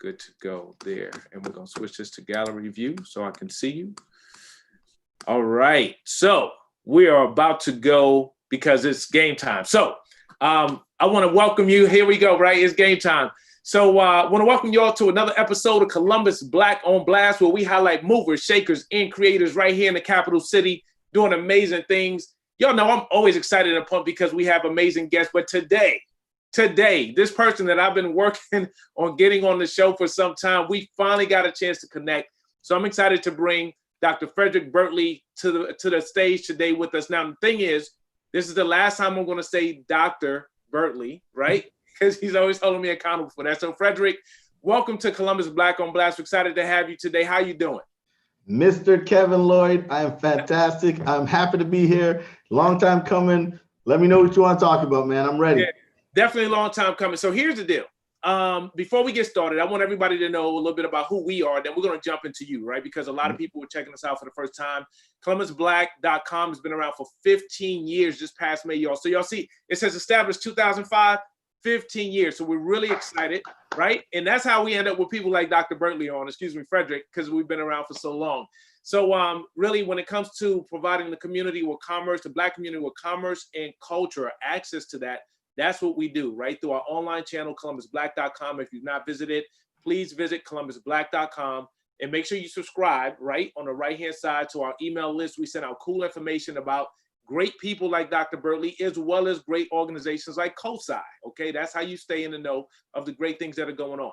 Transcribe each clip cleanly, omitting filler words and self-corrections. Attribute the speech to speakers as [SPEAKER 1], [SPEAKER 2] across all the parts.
[SPEAKER 1] Good to go there. And we're going to switch this to gallery view so I can see you. All right. So we are about to go because it's game time. So I want to welcome you. Here we go, right? It's game time. So I want to welcome you all to another episode of Columbusblack on Blast, where we highlight movers, shakers, and creators right here in the capital city doing amazing things. Y'all know I'm always excited and pumped because we have amazing guests. But today, this person that I've been working on getting on the show for some time, we finally got a chance to connect. So I'm excited to bring Dr. Frederic Bertley to the stage today with us. Now, the thing is, this is the last time I'm going to say Dr. Bertley, right? Because he's always holding me accountable for that. So, Frederic, welcome to Columbusblack on Blast. We're excited to have you today. How you doing?
[SPEAKER 2] Mr. Kevin Lloyd, I am fantastic. I'm happy to be here. Long time coming. Let me know what you want to talk about, man. I'm ready.
[SPEAKER 1] Yeah, definitely a long time coming. So here's the deal. Before we get started, I want everybody to know a little bit about who we are. Then we're going to jump into you, right? Because a lot of people were checking us out for the first time. Columbusblack.com has been around for 15 years this past May, y'all. So y'all see, it says established 2005, 15 years. So we're really excited, right? And that's how we end up with people like Dr. Bertley on, Frederic, because we've been around for so long. So really, when it comes to providing the community with commerce, the Black community with commerce and culture, access to that, that's what we do, right? Through our online channel, Columbusblack.com. If you've not visited, please visit Columbusblack.com and make sure you subscribe, right? On the right-hand side to our email list. We send out cool information about great people like Dr. Bertley, as well as great organizations like COSI, okay? That's how you stay in the know of the great things that are going on.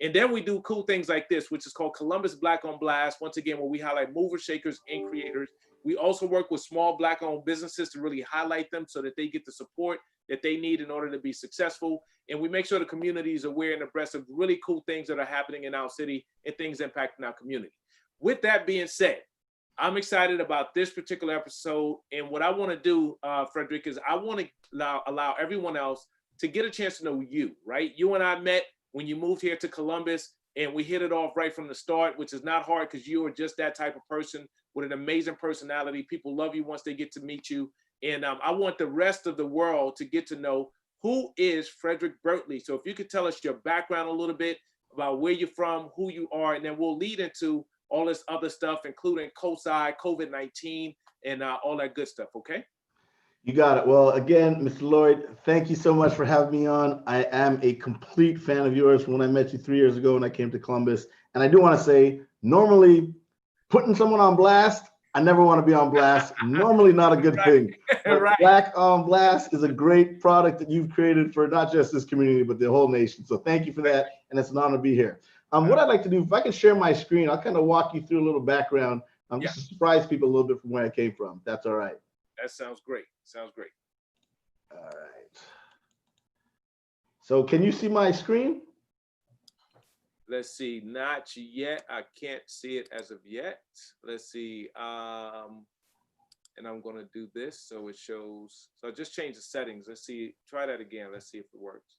[SPEAKER 1] And then we do cool things like this, which is called Columbusblack on Blast, once again, where we highlight movers, shakers, and creators. We also work with small Black-owned businesses to really highlight them so that they get the support that they need in order to be successful. And we make sure the community is aware and abreast of really cool things that are happening in our city and things impacting our community. With that being said, I'm excited about this particular episode. And what I want to do, Frederic, is I want to allow everyone else to get a chance to know you, right? You and I met when you moved here to Columbus, and we hit it off right from the start, which is not hard because you are just that type of person with an amazing personality. People love you once they get to meet you. And I want the rest of the world to get to know who is Frederic Bertley. So if you could tell us your background a little bit about where you're from, who you are, and then we'll lead into all this other stuff, including COSI, COVID-19, and all that good stuff, okay?
[SPEAKER 2] You got it. Well, again, Mr. Lloyd, thank you so much for having me on. I am a complete fan of yours from when I met you 3 years ago when I came to Columbus. And I do want to say, normally putting someone on blast, I never want to be on blast. Normally not a good thing.
[SPEAKER 1] Right.
[SPEAKER 2] Black on Blast is a great product that you've created for not just this community, but the whole nation. So thank you for that. And it's an honor to be here. What I'd like to do, if I can share my screen, I'll kind of walk you through a little background. Just to surprise people a little bit from where I came from. That's all right.
[SPEAKER 1] That sounds great. Sounds great.
[SPEAKER 2] All right. So can you see my screen?
[SPEAKER 1] Let's see, not yet. I can't see it as of yet. Let's see. And I'm going to do this so it shows. So I just changed the settings. Let's see. Try that again. Let's see if it works.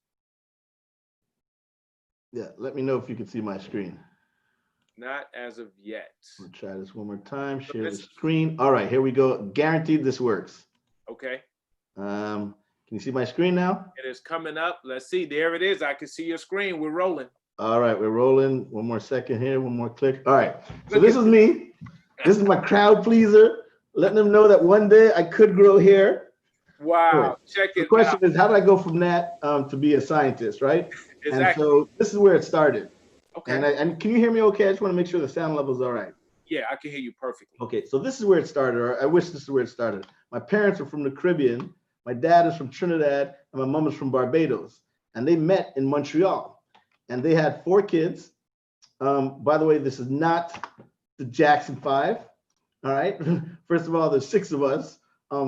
[SPEAKER 2] Yeah, let me know if you can see my screen.
[SPEAKER 1] Not as of yet.
[SPEAKER 2] We'll try this one more time. Share the screen. All right, here we go. Guaranteed this works.
[SPEAKER 1] Okay.
[SPEAKER 2] Can you see my screen now?
[SPEAKER 1] It is coming up. Let's see. There it is. I can see your screen. We're rolling.
[SPEAKER 2] All right, we're rolling. One more second here. One more click. All right. So this is me. This is my crowd pleaser. Letting them know that one day I could grow hair.
[SPEAKER 1] Wow. Check it out.
[SPEAKER 2] The question is, how did I go from that to be a scientist, right?
[SPEAKER 1] Exactly.
[SPEAKER 2] And so this is where it started.
[SPEAKER 1] Okay.
[SPEAKER 2] And can you hear me okay? I just want to make sure the sound level is all right.
[SPEAKER 1] Yeah, I can hear you perfectly.
[SPEAKER 2] Okay, so this is where it started, or I wish this is where it started. My parents are from the Caribbean. My dad is from Trinidad, and my mom is from Barbados. And they met in Montreal. And they had 4 kids. By the way, this is not the Jackson 5. All right. First of all, there's 6 of us.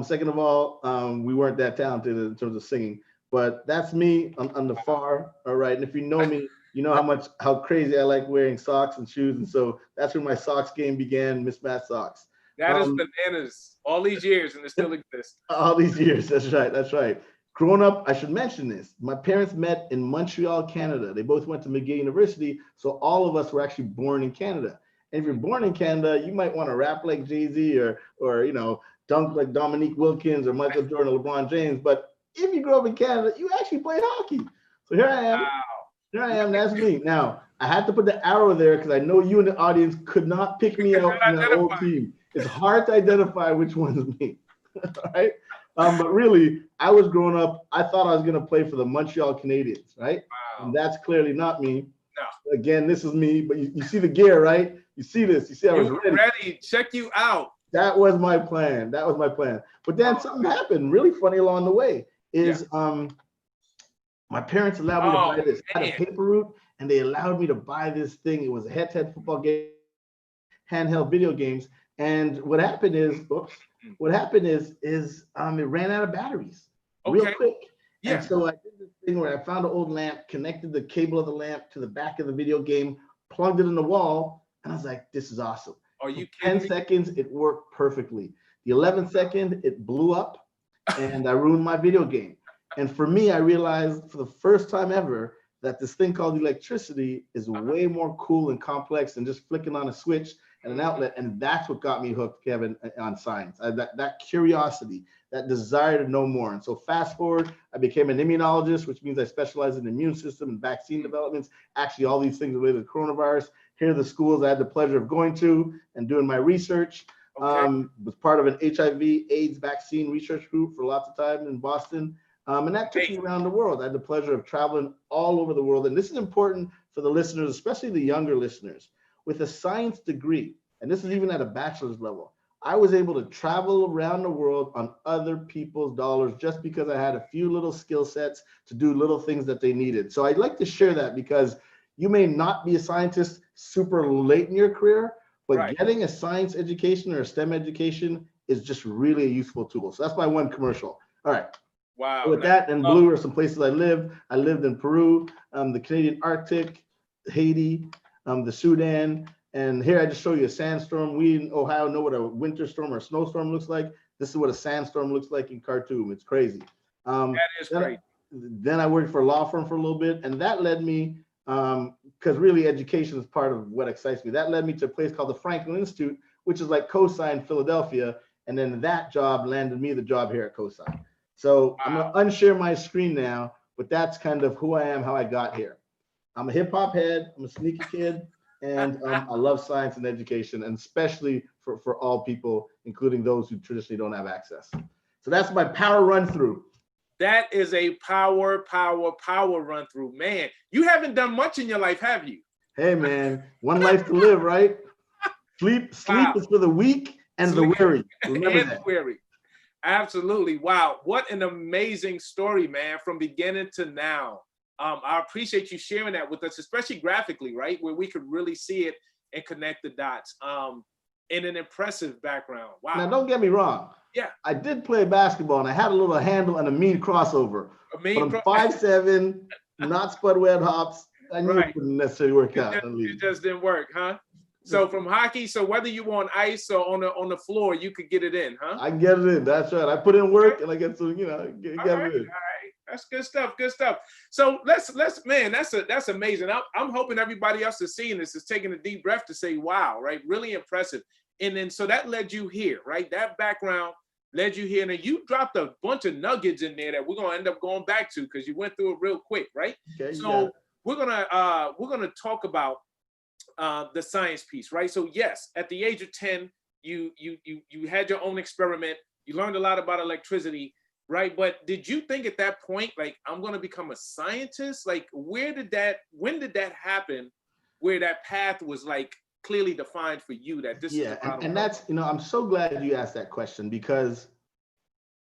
[SPEAKER 2] Second of all, we weren't that talented in terms of singing. But that's me on the far. All right. And if you know me, you know how crazy I like wearing socks and shoes. And so that's when my socks game began, mismatched socks.
[SPEAKER 1] That is bananas. All these years, and it still exists.
[SPEAKER 2] All these years. That's right. That's right. Growing up, I should mention this. My parents met in Montreal, Canada. They both went to McGill University. So all of us were actually born in Canada. And if you're born in Canada, you might want to rap like Jay-Z or you know, dunk like Dominique Wilkins or Michael Jordan or LeBron James. But if you grow up in Canada, you actually play hockey. So here I am.
[SPEAKER 1] Wow.
[SPEAKER 2] Here I am. That's me. Now, I had to put the arrow there because I know you in the audience could not pick me out from that old team. It's hard to identify which one's me, right? But really, I was growing up, I thought I was going to play for the Montreal Canadiens, right?
[SPEAKER 1] Wow.
[SPEAKER 2] And that's clearly not me.
[SPEAKER 1] No.
[SPEAKER 2] Again, this is me, but you see the gear, right? You see this. You see I was
[SPEAKER 1] ready. Check you out.
[SPEAKER 2] That was my plan. That was my plan. But then something happened really funny along the way is my parents allowed me to buy this. I had a paper route and they allowed me to buy this thing. It was a head-to-head football game, handheld video games. And what happened is, it ran out of batteries real quick. Yeah. And so I did this thing where I found an old lamp, connected the cable of the lamp to the back of the video game, plugged it in the wall, and I was like, this is awesome.
[SPEAKER 1] Are you
[SPEAKER 2] kidding? 10 seconds, it worked perfectly. The 11th second, it blew up and I ruined my video game. And for me, I realized for the first time ever that this thing called electricity is way more cool and complex than just flicking on a switch and an outlet. And that's what got me hooked, Kevin, on science. That curiosity, that desire to know more. And so fast forward, I became an immunologist, which means I specialize in the immune system and vaccine developments, actually all these things related to coronavirus. Here are the schools I had the pleasure of going to and doing my research. Was part of an HIV AIDS vaccine research group for lots of time in Boston. And that took me around the world. I had the pleasure of traveling all over the world. And this is important for the listeners, especially the younger listeners. With a science degree, and this is even at a bachelor's level, I was able to travel around the world on other people's dollars just because I had a few little skill sets to do little things that they needed. So I'd like to share that because you may not be a scientist super late in your career, but getting a science education or a STEM education is just really a useful tool. So that's my one commercial. All right.
[SPEAKER 1] Wow.
[SPEAKER 2] So with that, and blue are some places I lived. I lived in Peru, the Canadian Arctic, Haiti, the Sudan. And here I just show you a sandstorm. We in Ohio know what a winter storm or a snowstorm looks like. This is what a sandstorm looks like in Khartoum. It's crazy.
[SPEAKER 1] That is great.
[SPEAKER 2] Then I worked for a law firm for a little bit, and that led me, because really education is part of what excites me. That led me to a place called the Franklin Institute, which is like COSI in Philadelphia. And then that job landed me the job here at COSI. So I'm going to unshare my screen now, but that's kind of who I am, how I got here. I'm a hip hop head. I'm a sneaky kid. And I love science and education, and especially for all people, including those who traditionally don't have access. So that's my power run through.
[SPEAKER 1] That is a power run through. Man, you haven't done much in your life, have you?
[SPEAKER 2] Hey, man, one life to live, right? Sleep is for the weak and the weary. Remember that.
[SPEAKER 1] The weary. Absolutely. Wow. What an amazing story, man, from beginning to now. I appreciate you sharing that with us, especially graphically, right? Where we could really see it and connect the dots in an impressive background. Wow.
[SPEAKER 2] Now, don't get me wrong. Yeah. I did play basketball and I had a little handle and a mean crossover. But I'm 5'7", not spud web hops. I knew it wouldn't necessarily work out.
[SPEAKER 1] It just didn't work, huh? So from hockey, so whether you were on ice or on the floor, you could get it in, huh?
[SPEAKER 2] I can get it in. That's right. I put in work and I get to, get it in.
[SPEAKER 1] All right. That's good stuff. Good stuff. So let's man, that's amazing. I'm hoping everybody else is seeing this, is taking a deep breath to say, wow, right? Really impressive. And then so that led you here, right? That background led you here. And then you dropped a bunch of nuggets in there that we're gonna end up going back to because you went through it real quick, right? Okay, so we're gonna talk about the science piece, right? So yes, at the age of 10, you had your own experiment. You learned a lot about electricity. Right. But did you think at that point, like, I'm going to become a scientist? Like, when did that happen where that path was like clearly defined for you that this is
[SPEAKER 2] and that's, I'm so glad you asked that question because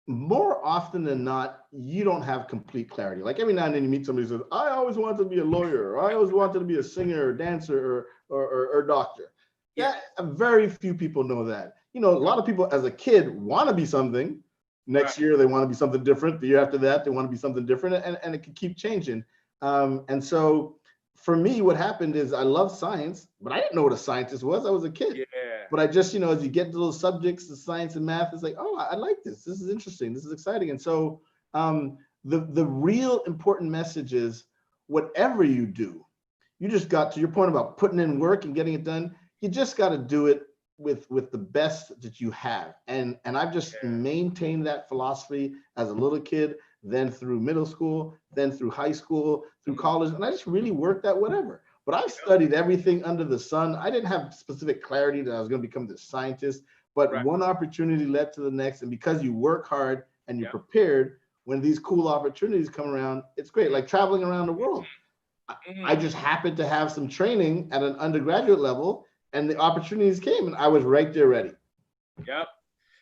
[SPEAKER 2] more often than not, you don't have complete clarity. Like every now and then you meet somebody who says, I always wanted to be a lawyer, or I always wanted to be a singer or dancer or doctor. Yeah. Very few people know that. A lot of people as a kid want to be something. Next year, they want to be something different. The year after that, they want to be something different, and it can keep changing. And so for me, what happened is I love science, but I didn't know what a scientist was. I was a kid. Yeah. But I just, as you get to those subjects, the science and math, it's like, oh, I like this. This is interesting. This is exciting. And so the real important message is whatever you do, you just got to your point about putting in work and getting it done. You just got to do it with the best that you have. And I've just maintained that philosophy as a little kid, then through middle school, then through high school, through college. And I just really worked at whatever. but I've studied everything under the sun. I didn't have specific clarity that I was going to become this scientist, but one opportunity led to the next. And because you work hard and you're prepared, when these cool opportunities come around, it's great. Like traveling around the world. I just happened to have some training at an undergraduate level, and the opportunities came, and I was right there ready.
[SPEAKER 1] Yep.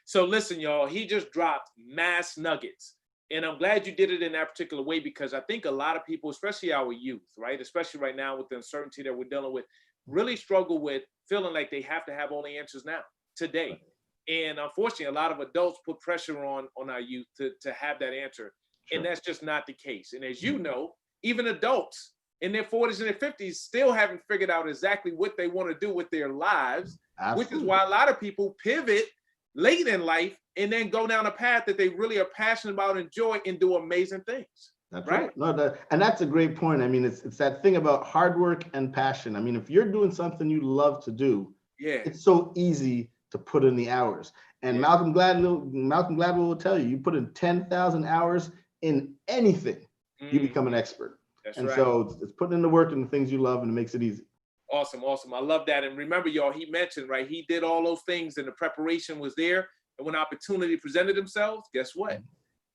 [SPEAKER 1] So listen, y'all, he just dropped mass nuggets. And I'm glad you did it in that particular way, because I think a lot of people, especially our youth, right, especially right now with the uncertainty that we're dealing with, really struggle with feeling like they have to have all the answers now, today. And unfortunately, a lot of adults put pressure on our youth to have that answer. Sure. And that's just not the case. And as you know, even adults in their 40s and their 50s still haven't figured out exactly what they want to do with their lives. Absolutely. Which is why a lot of people pivot late in life and then go down a path that they really are passionate about, enjoy, and do amazing things.
[SPEAKER 2] That's right. No, and that's a great point. I mean, it's that thing about hard work and passion. I mean, if you're doing something you love to do, it's so easy to put in the hours. And Malcolm Gladwell will tell you, you put in 10,000 hours in anything, you become an expert. That's right. So it's putting in the work and the things you love, and it makes it easy.
[SPEAKER 1] Awesome. I love that. And remember, y'all, he mentioned, right, he did all those things and the preparation was there. And when opportunity presented themselves, guess what?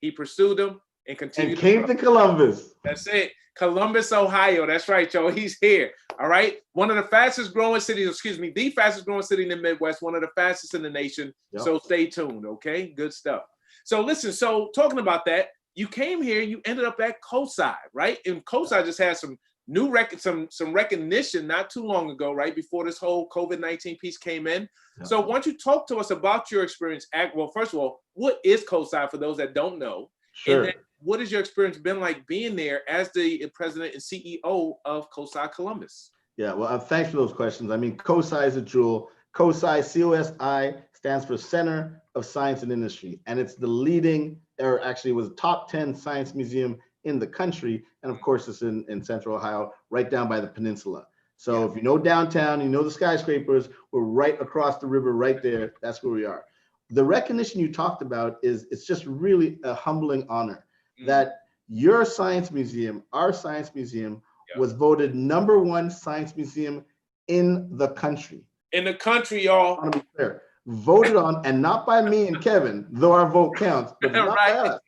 [SPEAKER 1] He pursued them and continued.
[SPEAKER 2] And came to Columbus.
[SPEAKER 1] That's it. Columbus, Ohio. That's right, y'all. He's here. All right. One of the fastest growing cities, the fastest growing city in the Midwest, one of the fastest in the nation. Yep. So stay tuned. Okay. Good stuff. So listen, talking about that, you came here, you ended up at COSI, right? And COSI just had some new some recognition not too long ago, right? Before this whole COVID-19 piece came in. Yep. So why don't you talk to us about your experience well, first of all, what is COSI for those that don't know?
[SPEAKER 2] Sure.
[SPEAKER 1] And then what has your experience been like being there as the president and CEO of COSI Columbus?
[SPEAKER 2] Yeah, well, thanks for those questions. I mean, COSI is a jewel. COSI, C-O-S-I, stands for Center of Science and Industry. And it's the leading, or actually was a top 10 science museum in the country. And of course, it's in Central Ohio, right down by the peninsula. So if you know downtown, you know the skyscrapers, we're right across the river, right there. That's where we are. The recognition you talked about it's just really a humbling honor that your science museum, our science museum, was voted #1 science museum in the country.
[SPEAKER 1] In the country, y'all.
[SPEAKER 2] I want to be clear. Voted on, and not by me and Kevin, though our vote counts, but not by us,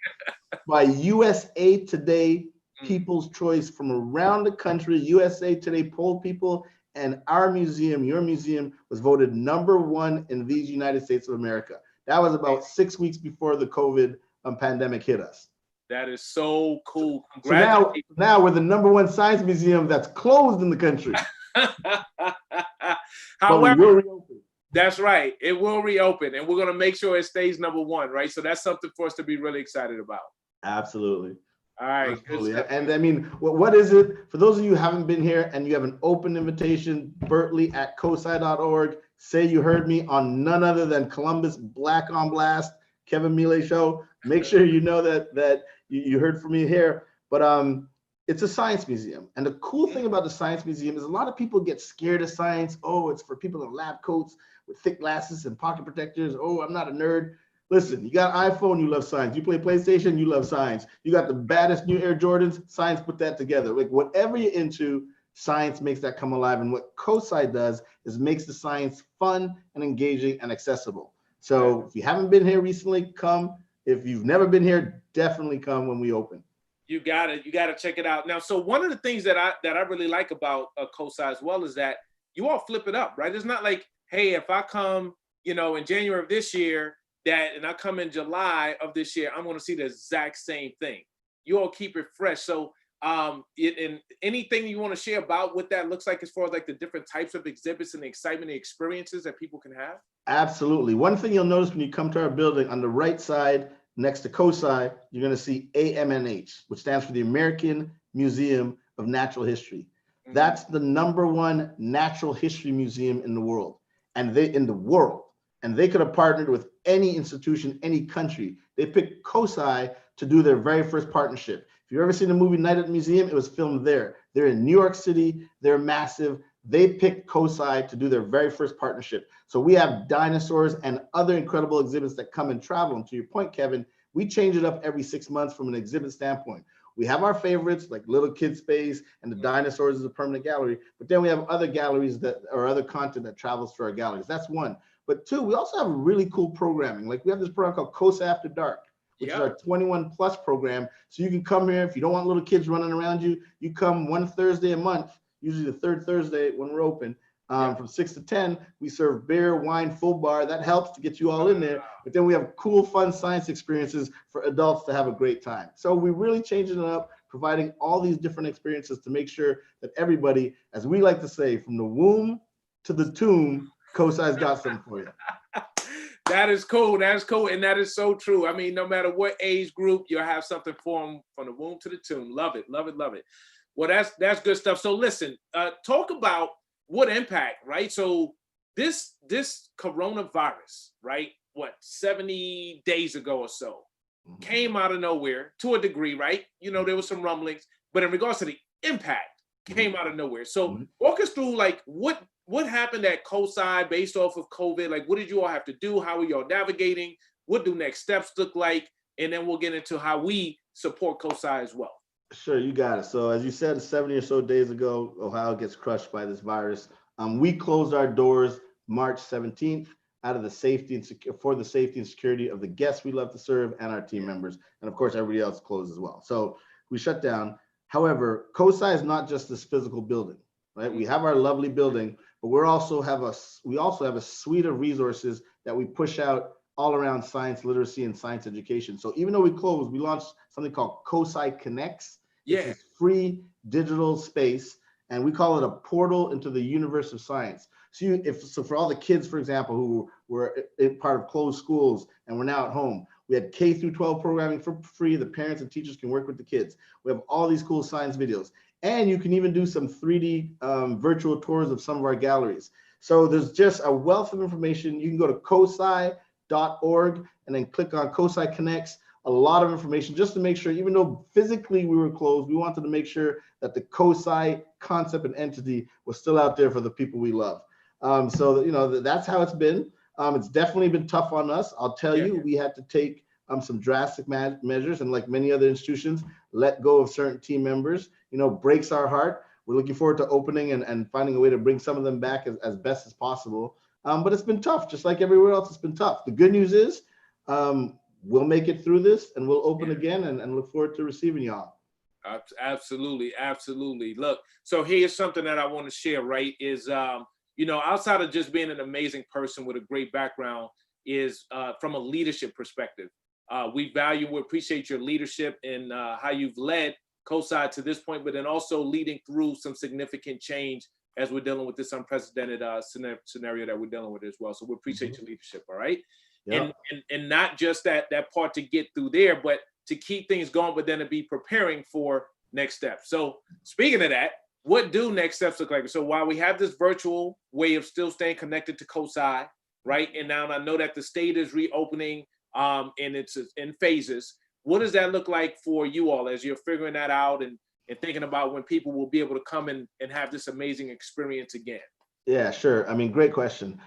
[SPEAKER 2] by USA Today, People's Choice from around the country. USA Today polled people, and our museum, your museum, was voted #1 in these United States of America. That was about 6 weeks before the COVID pandemic hit us.
[SPEAKER 1] That is so cool.
[SPEAKER 2] So now we're the #1 science museum that's closed in the country.
[SPEAKER 1] However, that's right. It will reopen, and we're going to make sure it stays #1, right? So that's something for us to be really excited about.
[SPEAKER 2] Absolutely.
[SPEAKER 1] All right.
[SPEAKER 2] Absolutely. And I mean, what is it? For those of you who haven't been here and you have an open invitation, Bertley at cosi.org. Say you heard me on none other than Columbusblack on Blast, Kevin Miele show. Make sure you know that you heard from me here. But it's a science museum. And the cool thing about the science museum is a lot of people get scared of science. Oh, it's for people in lab coats with thick glasses and pocket protectors. Oh, I'm not a nerd. Listen, you got an iPhone, you love science. You play PlayStation, you love science. You got the baddest new Air Jordans, science put that together. Like whatever you're into, science makes that come alive. And what COSI does is makes the science fun and engaging and accessible. So if you haven't been here recently, come. If you've never been here, definitely come when we open.
[SPEAKER 1] You got to check it out. Now, so one of the things that I really like about COSI as well is that you all flip it up, right? It's not like, hey, if I come, in January of this year, and I come in July of this year, I'm going to see the exact same thing. You all keep it fresh. So and anything you want to share about what that looks like as far as like the different types of exhibits and the excitement and experiences that people can have?
[SPEAKER 2] Absolutely. One thing you'll notice when you come to our building, on the right side next to COSI, you're going to see AMNH, which stands for the American Museum of Natural History. Mm-hmm. That's the #1 natural history museum in the world. And they could have partnered with any institution, any country. They picked COSI to do their very first partnership. If you've ever seen the movie Night at the Museum, it was filmed there. They're in New York City. They're massive. They picked COSI to do their very first partnership. So we have dinosaurs and other incredible exhibits that come and travel. And to your point, Kevin, we change it up every 6 months from an exhibit standpoint. we have our favorites like Little Kid Space and the Dinosaurs is a permanent gallery, but then we have other galleries that or other content that travels through our galleries. That's one. But two, we also have really cool programming. Like we have this program called COSA After Dark, which is our 21 plus program. So you can come here if you don't want little kids running around you. You come one Thursday a month, usually the third Thursday when we're open. From 6 to 10, we serve beer, wine, full bar. That helps to get you all in there. But then we have cool, fun science experiences for adults to have a great time. So we really changing it up, providing all these different experiences to make sure that everybody, as we like to say, from the womb to the tomb, COSI's got something for you.
[SPEAKER 1] That is cool. That is cool. And that is so true. I mean, no matter what age group, you'll have something for them from the womb to the tomb. Love it. Love it. Love it. Well, that's good stuff. So listen, talk about what impact, right? So this coronavirus, right? What, 70 days ago or so, came out of nowhere to a degree, right? You know, there was some rumblings, but in regards to the impact, came out of nowhere. So walk us through like what happened at COSI based off of COVID? Like, what did you all have to do? How are y'all navigating? What do next steps look like? And then we'll get into how we support COSI as well.
[SPEAKER 2] Sure, you got it. So as you said, 70 or so days ago, Ohio gets crushed by this virus. We closed our doors March 17th out of the safety and for the safety and security of the guests we love to serve and our team members. And of course, everybody else closed as well. So we shut down. However, COSI is not just this physical building, right? We have our lovely building, but we also have a suite of resources that we push out all around science literacy and science education. So even though we closed, we launched something called COSI Connects. It's a free digital space, and we call it a portal into the universe of science. So for all the kids, for example, who were part of closed schools and we're now at home, we had K through 12 programming for free. The parents and teachers can work with the kids. We have all these cool science videos, and you can even do some 3D virtual tours of some of our galleries. So there's just a wealth of information. You can go to cosi.org and then click on COSI Connects. A lot of information just to make sure, even though physically we were closed, we wanted to make sure that the COSI concept and entity was still out there for the people we love. So, you know, that's how it's been. It's definitely been tough on us. I'll tell you, we had to take some drastic measures, and like many other institutions, let go of certain team members. You know, breaks our heart. We're looking forward to opening and finding a way to bring some of them back as best as possible. But it's been tough, just like everywhere else, it's been tough. The good news is, we'll make it through this and we'll open again and look forward to receiving y'all.
[SPEAKER 1] Absolutely. Absolutely. Look, so here's something that I want to share, right? Is, you know, outside of just being an amazing person with a great background is from a leadership perspective. We appreciate your leadership and how you've led COSI to this point, but then also leading through some significant change as we're dealing with this unprecedented scenario that we're dealing with as well. So we appreciate your leadership. All right. Yep. And not just that part to get through there, but to keep things going, but then to be preparing for next steps. So speaking of that, what do next steps look like? So while we have this virtual way of still staying connected to COSI, right? And now I know that the state is reopening and it's in phases. What does that look like for you all as you're figuring that out and thinking about when people will be able to come and have this amazing experience again?
[SPEAKER 2] Yeah, sure. I mean, great question.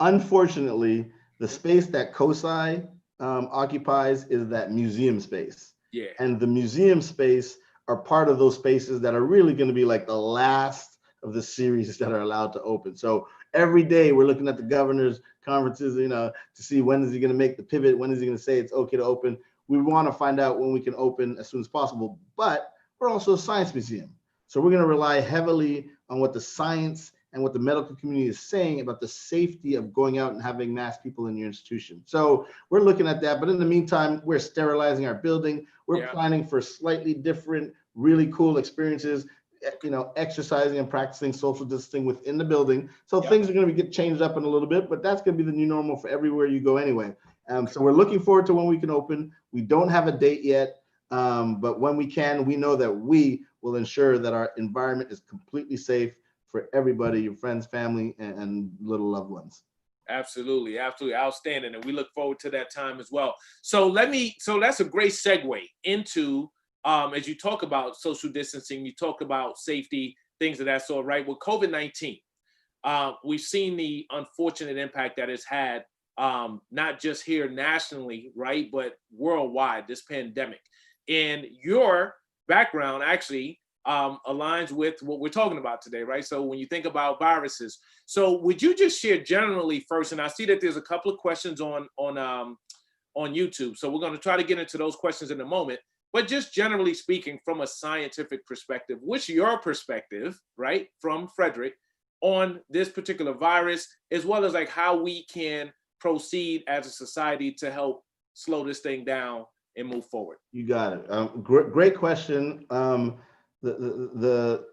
[SPEAKER 2] Unfortunately, the space that COSI occupies is that museum space.
[SPEAKER 1] Yeah.
[SPEAKER 2] And the museum space are part of those spaces that are really going to be like the last of the series that are allowed to open. So every day we're looking at the governor's conferences, you know, to see when is he going to make the pivot, when is he going to say it's okay to open. We want to find out when we can open as soon as possible, but we're also a science museum. So we're going to rely heavily on what the science and what the medical community is saying about the safety of going out and having mass people in your institution. So we're looking at that, but in the meantime, we're sterilizing our building. We're planning for slightly different, really cool experiences, you know, exercising and practicing social distancing within the building. So things are going to get changed up in a little bit, but that's going to be the new normal for everywhere you go anyway. So we're looking forward to when we can open. We don't have a date yet, but when we can, we know that we will ensure that our environment is completely safe for everybody, your friends, family, and little loved ones.
[SPEAKER 1] Absolutely, absolutely, outstanding, and we look forward to that time as well. So that's a great segue into as you talk about social distancing, you talk about safety, things of that sort, right? With COVID-19, we've seen the unfortunate impact that it's had, not just here nationally, right, but worldwide. This pandemic. And your background actually aligns with what we're talking about today, right? So when you think about viruses, so would you just share generally first? And I see that there's a couple of questions on YouTube, so we're going to try to get into those questions in a moment. But just generally speaking, from a scientific perspective, what's your perspective, right, from Frederic, on this particular virus, as well as like how we can proceed as a society to help slow this thing down and move forward?
[SPEAKER 2] You got it. Great question. The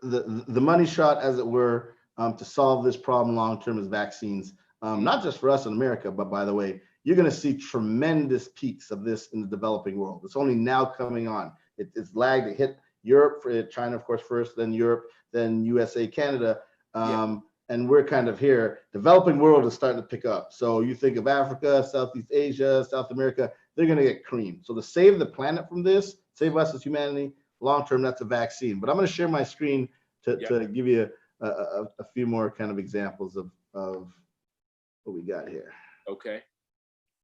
[SPEAKER 2] money shot, as it were, to solve this problem long term is vaccines. Not just for us in America, but by the way, you're going to see tremendous peaks of this in the developing world. It's only now coming on. It's lagged. It hit Europe, China, of course, first, then Europe, then USA, Canada. And we're kind of here. Developing world is starting to pick up. So you think of Africa, Southeast Asia, South America, they're going to get creamed. So to save the planet from this, save us as humanity, long term, that's a vaccine. But I'm going to share my screen to give you a few more kind of examples of what we got here.
[SPEAKER 1] Okay.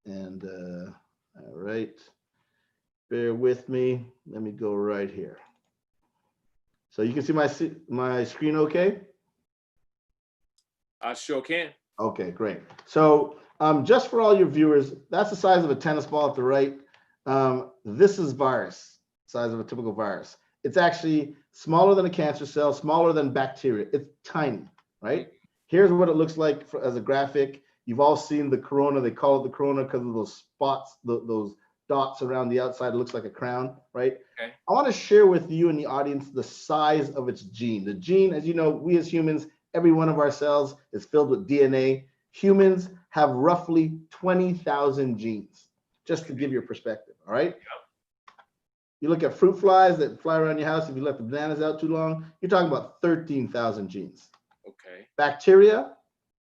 [SPEAKER 2] And all right, bear with me. Let me go right here. So you can see my screen okay?
[SPEAKER 1] I sure can.
[SPEAKER 2] Okay, great. So just for all your viewers, that's the size of a tennis ball at the right. This is virus, size of a typical virus. It's actually smaller than a cancer cell, smaller than bacteria. It's tiny, right? Here's what it looks like as a graphic. You've all seen the corona. They call it the corona because of those spots, those dots around the outside. It looks like a crown, right?
[SPEAKER 1] Okay.
[SPEAKER 2] I want to share with you and the audience the size of its gene. The gene, as you know, we as humans, every one of our cells is filled with DNA. Humans have roughly 20,000 genes, just to give you a perspective, all right? Yep. You look at fruit flies that fly around your house, if you let the bananas out too long, you're talking about 13,000 genes.
[SPEAKER 1] Okay. Bacteria,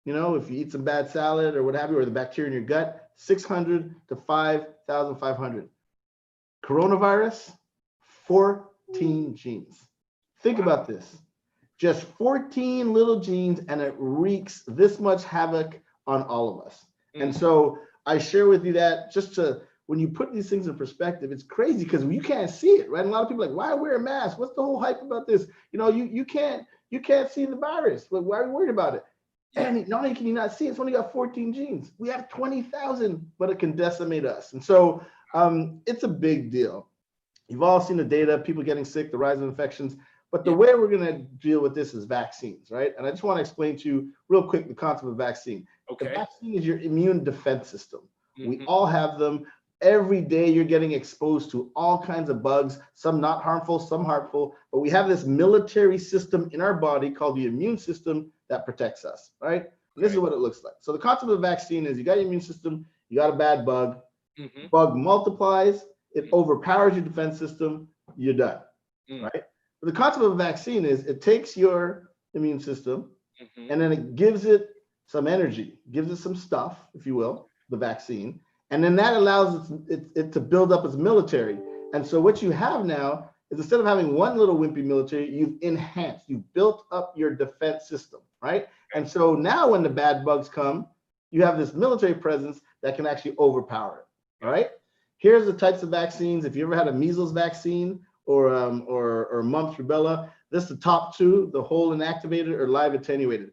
[SPEAKER 2] you know, if you eat some bad salad or what have you, or the bacteria in your gut, 600 to 5,500. Coronavirus, 14 genes. Think about this. Just 14 little genes, and it wreaks this much havoc on all of us. And so I share with you that just to, when you put these things in perspective, it's crazy because you can't see it, right? And a lot of people are like, why wear a mask? What's the whole hype about this? You know, you can't see the virus. But why are you worried about it? And not only can you not see it, it's only got 14 genes. We have 20,000, but it can decimate us. And so it's a big deal. You've all seen the data, people getting sick, the rise of infections. But the way we're going to deal with this is vaccines, right? And I just want to explain to you real quick the concept of vaccine. Okay. The vaccine is your immune defense system. We all have them. Every day you're getting exposed to all kinds of bugs, some not harmful, some harmful. But we have this military system in our body called the immune system that protects us, right? And this is what it looks like. So the concept of vaccine is you got your immune system, you got a bad bug, bug multiplies, it overpowers your defense system, you're done, right? But the concept of a vaccine is it takes your immune system and then it gives it some energy, gives it some stuff, if you will, the vaccine, and then that allows it to build up its military. And so what you have now is instead of having one little wimpy military, you've enhanced, you've built up your defense system, right? And so now when the bad bugs come, you have this military presence that can actually overpower it, all right? Here's the types of vaccines. If you ever had a measles vaccine or mumps, rubella, this is the top two, the whole inactivated or live attenuated.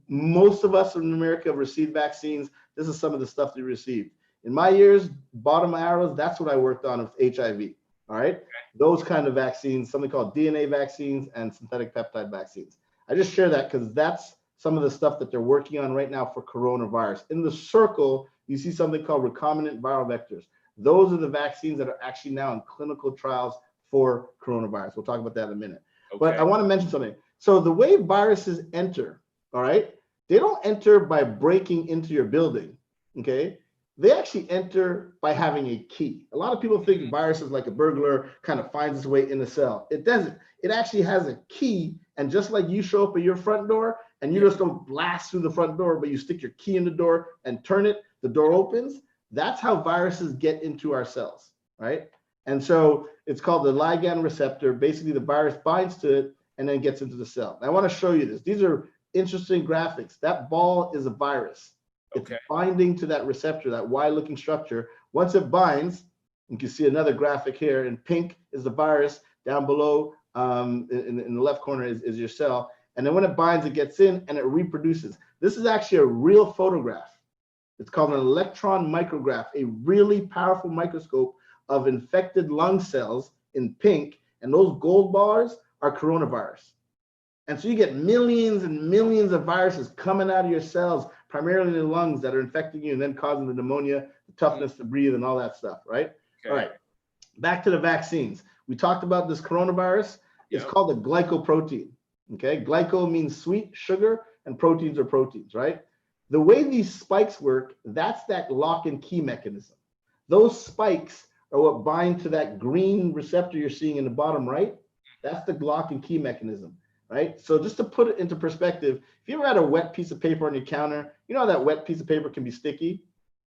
[SPEAKER 2] Most of us in America have received vaccines. This is some of the stuff they received. In my years, bottom arrows, that's what I worked on with HIV, all right? Those kind of vaccines, something called DNA vaccines and synthetic peptide vaccines. I just share that because that's some of the stuff that they're working on right now for coronavirus. In the circle, you see something called recombinant viral vectors. Those are the vaccines that are actually now in clinical trials for coronavirus. We'll talk about that in a minute. But I want to mention something. So the way viruses enter, all right, they don't enter by breaking into your building, okay? They actually enter by having a key. A lot of people think viruses like a burglar kind of finds its way in the cell. It doesn't. It actually has a key, and just like you show up at your front door and you just don't blast through the front door, but you stick your key in the door and turn it, the door opens. That's how viruses get into our cells, right? And so it's called the ligand receptor. Basically, the virus binds to it and then gets into the cell. I want to show you this. These are interesting graphics. That ball is a virus. It's binding to that receptor, that Y-looking structure. Once it binds, You can see another graphic here. In pink is the virus. Down below in the left corner is your cell. And then when it binds, it gets in and it reproduces. This is actually a real photograph. It's called an electron micrograph, a really powerful microscope of infected lung cells in pink. And those gold bars are coronavirus. And so you get millions and millions of viruses coming out of your cells, primarily in the lungs, that are infecting you and then causing the pneumonia, the toughness to breathe, and all that stuff, right? Okay. All right, back to the vaccines. We talked about this coronavirus. It's called a glycoprotein, okay? Glyco means sweet, sugar, and proteins are proteins, right? The way these spikes work, that's that lock and key mechanism. Those spikes are what bind to that green receptor you're seeing in the bottom right. That's the lock and key mechanism. Right? So just to put it into perspective, if you ever had a wet piece of paper on your counter, you know that wet piece of paper can be sticky,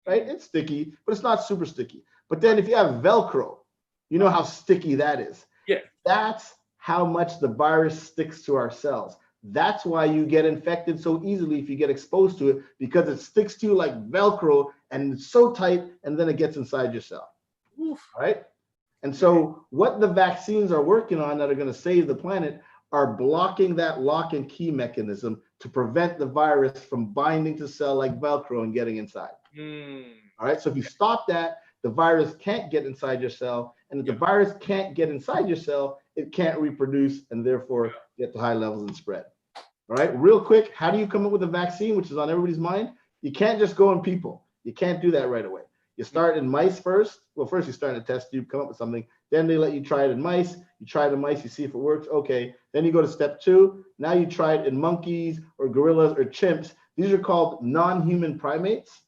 [SPEAKER 2] right? It's sticky, but it's not super sticky. But then if you have Velcro, you know how sticky that is.
[SPEAKER 1] Yeah.
[SPEAKER 2] That's how much the virus sticks to our cells. That's why you get infected so easily if you get exposed to it, because it sticks to you like Velcro and it's so tight, and then it gets inside your cell. Oof. Right? And so what the vaccines are working on that are going to save the planet are blocking that lock and key mechanism to prevent the virus from binding to cell like Velcro and getting inside. All right, so if you stop that, the virus can't get inside your cell, and if the virus can't get inside your cell, it can't reproduce and therefore get to high levels and spread. All right, real quick, how do you come up with a vaccine, which is on everybody's mind? You can't just go in people. You can't do that right away. You start in mice first. Well, first you start in a test tube, come up with something. Then they let you try it in mice. You try it in mice, you see if it works. Okay. Then you go to step 2. Now you try it in monkeys or gorillas or chimps. These are called non-human primates,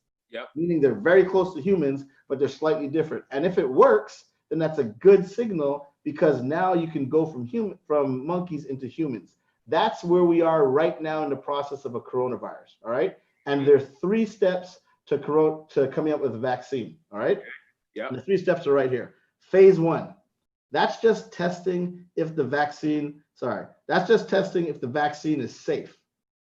[SPEAKER 2] meaning they're very close to humans, but they're slightly different. And if it works, then that's a good signal, because now you can go from monkeys into humans. That's where we are right now in the process of a coronavirus. All right. And there's 3 steps to coming up with a vaccine. All right. Yeah. And the 3 steps are right here. Phase 1. That's just testing if the vaccine. That's just testing if the vaccine is safe.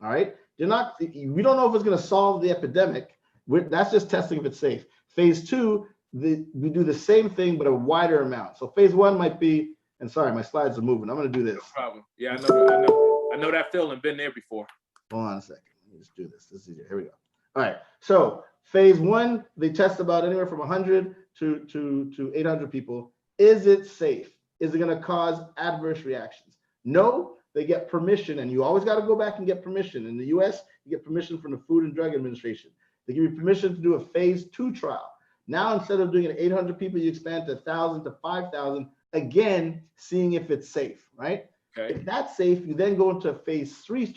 [SPEAKER 2] All right. We don't know if it's going to solve the epidemic. That's just testing if it's safe. Phase 2, we do the same thing but a wider amount. So phase 1 might be. And sorry, my slides are moving. I'm going to do this.
[SPEAKER 1] No problem. Yeah, I know that feeling. Been there before.
[SPEAKER 2] Hold on a second. Let me just do this. This is easier. Here we go. All right. So phase 1, they test about anywhere from 100 to 800 people. Is it safe? Is it going to cause adverse reactions? No, they get permission, and you always got to go back and get permission. In the US, you get permission from the Food and Drug Administration. They give you permission to do a phase 2 trial. Now, instead of doing it 800 people, you expand to 1,000 to 5,000, again, seeing if it's safe, right? Okay. If that's safe, you then go into a phase 3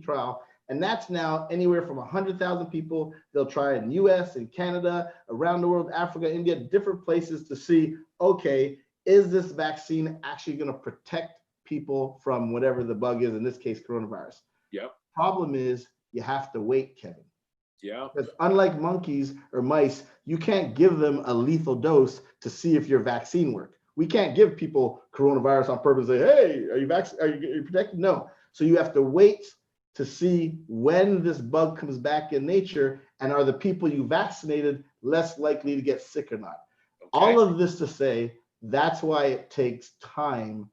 [SPEAKER 2] trial, and that's now anywhere from 100,000 people. They'll try it in US, in Canada, around the world, Africa, India, different places to see, okay, is this vaccine actually going to protect people from whatever the bug is, in this case, coronavirus? Yep. Problem is, you have to wait, Kevin. Yeah. Because unlike monkeys or mice, you can't give them a lethal dose to see if your vaccine worked. We can't give people coronavirus on purpose and say, hey, are you protected? No. So you have to wait to see when this bug comes back in nature, and are the people you vaccinated less likely to get sick or not. Okay. All of this to say, that's why it takes time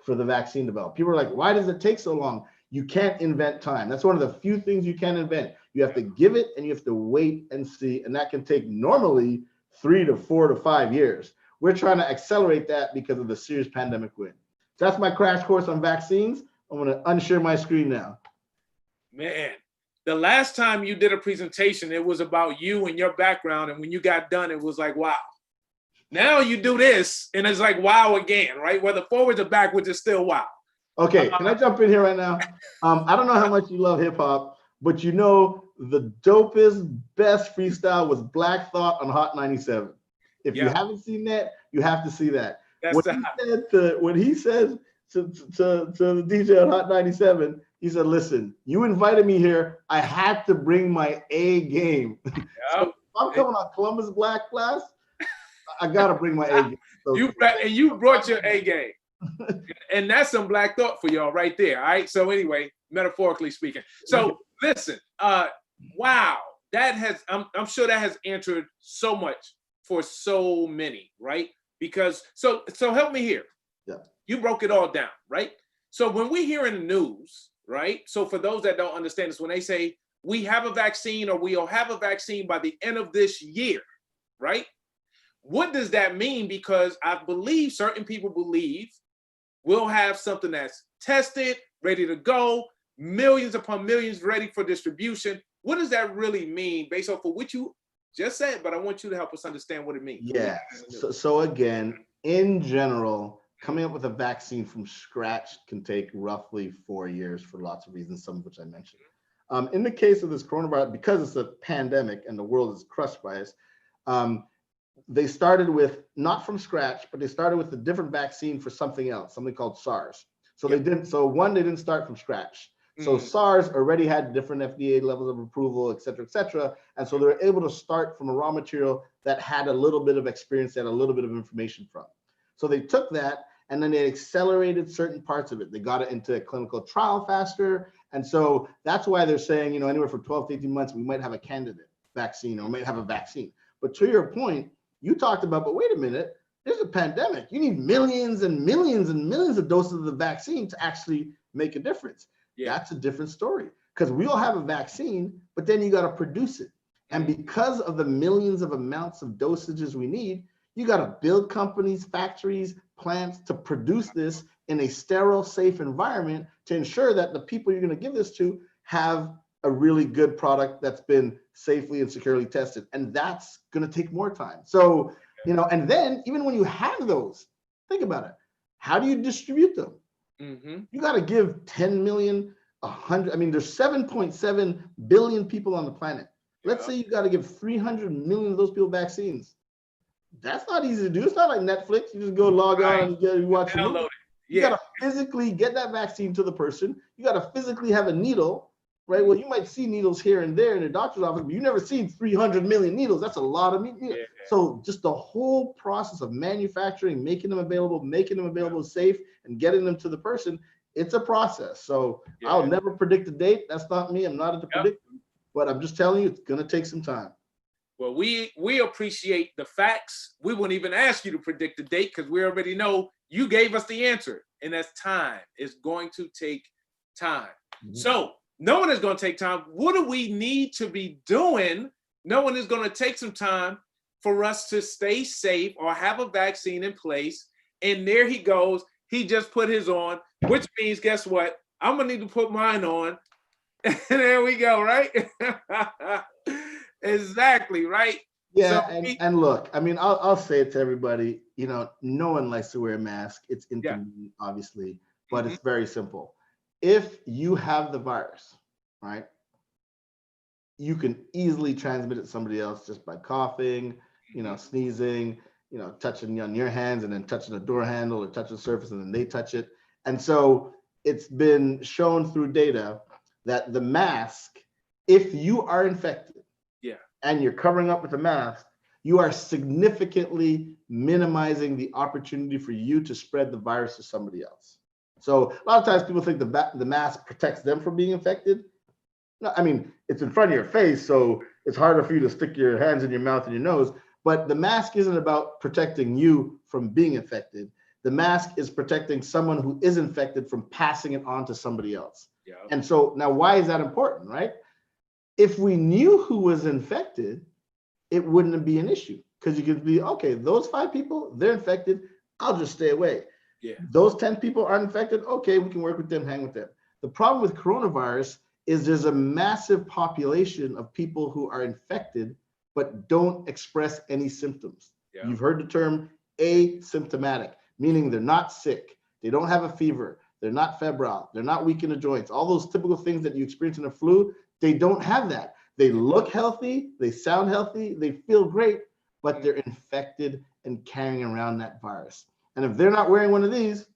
[SPEAKER 2] for the vaccine to develop. People are like, why does it take so long? You can't invent time. That's one of the few things you can invent. You have to give it, and you have to wait and see, and that can take normally 3 to 4 to 5 years. We're trying to accelerate that because of the serious pandemic we're in. So that's my crash course on vaccines. I'm going to unshare my screen now.
[SPEAKER 1] Man, the last time you did a presentation, it was about you and your background, and when you got done, it was like, wow. Now you do this, and it's like, wow again, right? Whether forwards or backwards, it's still wow.
[SPEAKER 2] Okay, can I jump in here right now? I don't know how much you love hip hop, but you know the dopest, best freestyle was Black Thought on Hot 97. If you haven't seen that, you have to see that. When he said to the DJ on Hot 97, he said, listen, you invited me here. I had to bring my A game. So if I'm coming on Columbusblack class, I got to bring my A game. So,
[SPEAKER 1] you brought your A game. And that's some Black Thought for y'all right there. All right. So anyway, metaphorically speaking. So listen, wow, that has, I'm sure that has answered so much for so many, right? Because so help me here.
[SPEAKER 2] Yeah.
[SPEAKER 1] You broke it all down, right? So when we hear in the news, right? So for those that don't understand this, when they say we have a vaccine or we'll have a vaccine by the end of this year, right? What does that mean? Because I believe certain people believe we'll have something that's tested, ready to go, millions upon millions ready for distribution. What does that really mean based off of what you just said? But I want you to help us understand what it means.
[SPEAKER 2] Yeah. So again, in general, coming up with a vaccine from scratch can take roughly 4 years for lots of reasons, some of which I mentioned. In the case of this coronavirus, because it's a pandemic and the world is crushed by it, they started with, not from scratch, but they started with a different vaccine for something else, something called SARS. So they didn't start from scratch. So SARS already had different FDA levels of approval, et cetera, et cetera. And so they were able to start from a raw material that had a little bit of experience, that had a little bit of information from. So they took that and then they accelerated certain parts of it. They got it into a clinical trial faster. And so that's why they're saying, anywhere from 12 to 18 months, we might have a candidate vaccine or might have a vaccine. But to your point, you talked about, but wait a minute, there's a pandemic. You need millions and millions and millions of doses of the vaccine to actually make a difference. Yeah. That's a different story, because we all have a vaccine, but then you got to produce it. And because of the millions of amounts of dosages we need, you got to build companies, factories, plants to produce this in a sterile, safe environment to ensure that the people you're going to give this to have a really good product that's been safely and securely tested. And that's going to take more time. So, and then even when you have those, think about it. How do you distribute them? You got to give 10 million, 100. I mean, there's 7.7 billion people on the planet. Let's say you got to give 300 million of those people vaccines. That's not easy to do. It's not like Netflix. You just go log on and you watch the movie. You got to physically get that vaccine to the person. You got to physically have a needle, right? Well, you might see needles here and there in a doctor's office, but you've never seen 300 million needles. That's a lot of needles. Yeah. So just the whole process of manufacturing, making them available safe, and getting them to the person, it's a process. So I'll never predict a date. That's not me. I'm not into predicting, but I'm just telling you, it's going to take some time.
[SPEAKER 1] Well, we appreciate the facts. We wouldn't even ask you to predict the date because we already know you gave us the answer, and that's time. It's going to take time. So knowing it's going to take time, what do we need to be doing knowing it's going to take some time for us to stay safe or have a vaccine in place? And there he goes. He just put his on, which means, guess what? I'm going to need to put mine on. And there we go, right? Exactly, right?
[SPEAKER 2] Yeah, so and look, I mean, I'll say it to everybody, no one likes to wear a mask. It's inconvenient, obviously, but it's very simple. If you have the virus, right, you can easily transmit it to somebody else just by coughing, sneezing, touching on your hands and then touching a door handle or touching the surface and then they touch it. And so it's been shown through data that the mask, if you are infected and you're covering up with a mask, you are significantly minimizing the opportunity for you to spread the virus to somebody else. So a lot of times people think the mask protects them from being infected. No, I mean, it's in front of your face, so it's harder for you to stick your hands in your mouth and your nose. But the mask isn't about protecting you from being infected. The mask is protecting someone who is infected from passing it on to somebody else. Yeah. And so now why is that important, right? If we knew who was infected, it wouldn't be an issue because you could be, okay, those 5 people, they're infected. I'll just stay away. Yeah. Those 10 people aren't infected. Okay, we can work with them, hang with them. The problem with coronavirus is there's a massive population of people who are infected but don't express any symptoms. Yeah. You've heard the term asymptomatic, meaning they're not sick, they don't have a fever, they're not febrile, they're not weak in the joints, all those typical things that you experience in a flu, they don't have that. They look healthy, they sound healthy, they feel great, but they're infected and carrying around that virus. And if they're not wearing one of these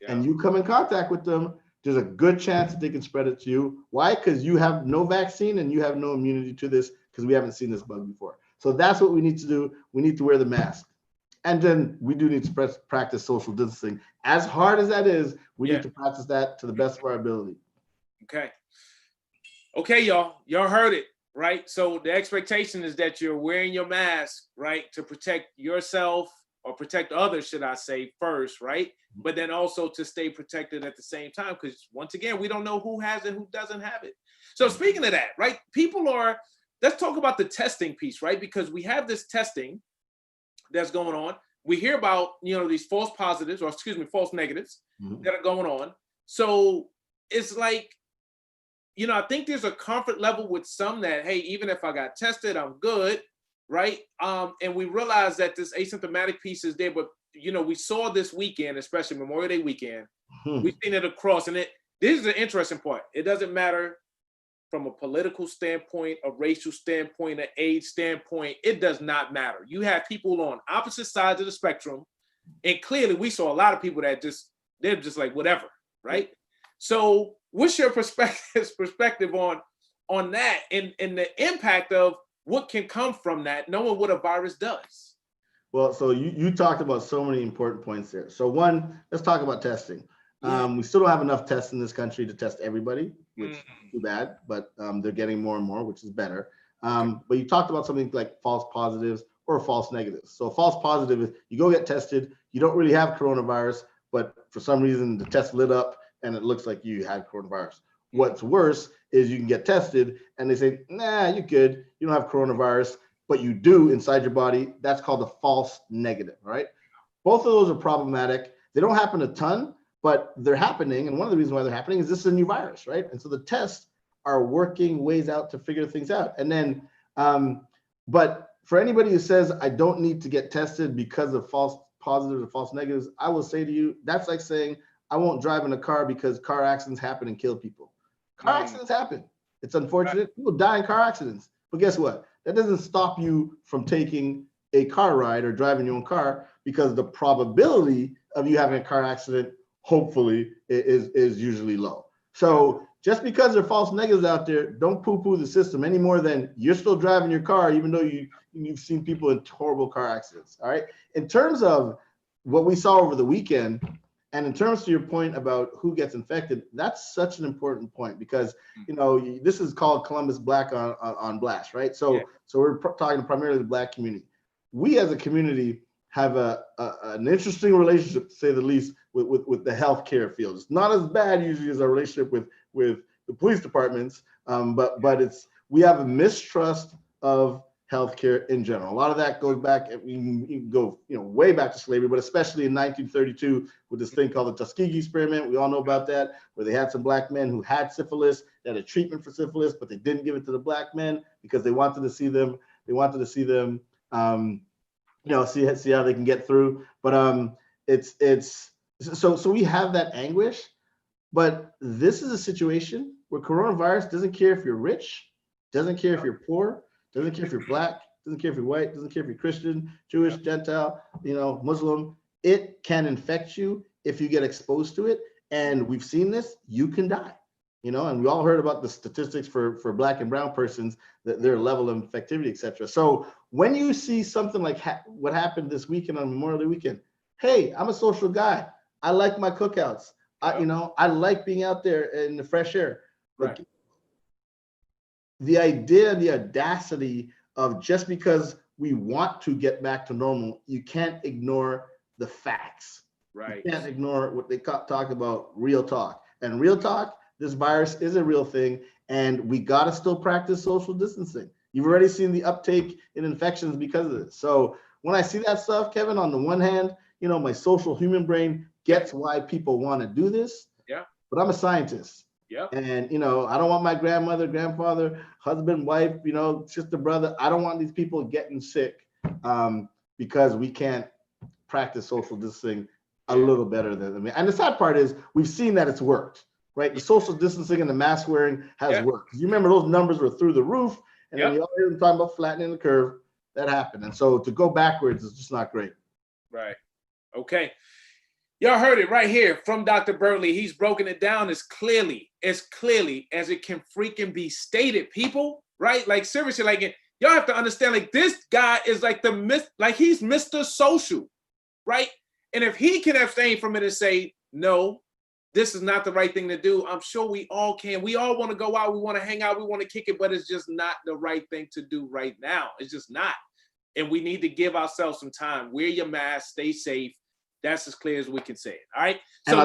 [SPEAKER 2] and you come in contact with them, there's a good chance that they can spread it to you. Why? Because you have no vaccine and you have no immunity to this because we haven't seen this bug before. So that's what we need to do. We need to wear the mask. And then we do need to practice social distancing. As hard as that is, we need to practice that to the best of our ability.
[SPEAKER 1] Okay. Okay, y'all. Y'all heard it, right? So the expectation is that you're wearing your mask, right, to protect yourself or protect others, should I say, first, right? But then also to stay protected at the same time, because once again, we don't know who has it, who doesn't have it. So speaking of that, right, let's talk about the testing piece, right? Because we have this testing that's going on. We hear about, these false positives, or excuse me, false negatives that are going on. So it's like, I think there's a comfort level with some that, hey, even if I got tested, I'm good, right? And we realize that this asymptomatic piece is there, but we saw this weekend, especially Memorial Day weekend, we've seen it across, and this is the interesting part. It doesn't matter from a political standpoint, a racial standpoint, an age standpoint. It does not matter. You have people on opposite sides of the spectrum, and clearly we saw a lot of people that they're just like whatever, right? So what's your perspective on that and the impact of what can come from that, knowing what a virus does?
[SPEAKER 2] Well, so you talked about so many important points there. So one, let's talk about testing. We still don't have enough tests in this country to test everybody, which is too bad, but they're getting more and more, which is better. But you talked about something like false positives or false negatives. So false positive is you go get tested, you don't really have coronavirus, but for some reason the test lit up and it looks like you had coronavirus. What's worse is you can get tested and they say, nah, you're good. You don't have coronavirus, but you do inside your body. That's called a false negative, right? Both of those are problematic. They don't happen a ton, but they're happening. And one of the reasons why they're happening is this is a new virus, right? And so the tests are working ways out to figure things out. And then, but for anybody who says, I don't need to get tested because of false positives or false negatives, I will say to you, that's like saying, I won't drive in a car because car accidents happen and kill people. Car accidents happen. It's unfortunate. People die in car accidents. But guess what? That doesn't stop you from taking a car ride or driving your own car, because the probability of you having a car accident, hopefully, is usually low. So just because there are false negatives out there, don't poo-poo the system any more than you're still driving your car, even though you've seen people in horrible car accidents. All right. In terms of what we saw over the weekend, and in terms of your point about who gets infected, that's such an important point, because this is called Columbusblack on blast, right? So we're talking primarily the Black community. We as a community have an interesting relationship, to say the least, with the healthcare field. It's not as bad usually as our relationship with the police departments, but we have a mistrust of healthcare in general. A lot of that goes back, you can go way back to slavery, but especially in 1932 with this thing called the Tuskegee experiment. We all know about that, where they had some Black men who had syphilis, they had a treatment for syphilis, but they didn't give it to the Black men because they wanted to see them. See how they can get through. But so we have that anguish. But this is a situation where coronavirus doesn't care if you're rich, doesn't care if you're poor, doesn't care if you're Black, doesn't care if you're white, doesn't care if you're Christian, Jewish, Gentile, Muslim. It can infect you if you get exposed to it. And we've seen this, you can die. And we all heard about the statistics for Black and brown persons, their level of infectivity, et cetera. So when you see something like what happened this weekend on Memorial Day weekend, hey, I'm a social guy. I like my cookouts. I like being out there in the fresh air. But the idea, the audacity of just because we want to get back to normal, you can't ignore the facts. Right. You can't ignore what they talk about, real talk. And real talk, this virus is a real thing, and we got to still practice social distancing. You've already seen the uptake in infections because of this. So when I see that stuff, Kevin, on the one hand, my social human brain gets why people want to do this. Yeah. But I'm a scientist. Yeah. And, I don't want my grandmother, grandfather, husband, wife, sister, brother. I don't want these people getting sick because we can't practice social distancing a little better than me. And the sad part is we've seen that it's worked, right? The social distancing and the mask wearing has worked. You remember those numbers were through the roof, and then you all hear them talking about flattening the curve. That happened. And so to go backwards is just not great. Right.
[SPEAKER 1] Okay. Y'all heard it right here from Dr. Bertley. He's broken it down as clearly as it can freaking be stated, people, right? Like seriously, like y'all have to understand, like this guy is like he's Mr. Social, right? And if he can abstain from it and say, no, this is not the right thing to do. I'm sure we all can. We all want to go out. We want to hang out. We want to kick it, but it's just not the right thing to do right now. It's just not. And we need to give ourselves some time. Wear your mask, stay safe. That's as clear as we can say it. All right. So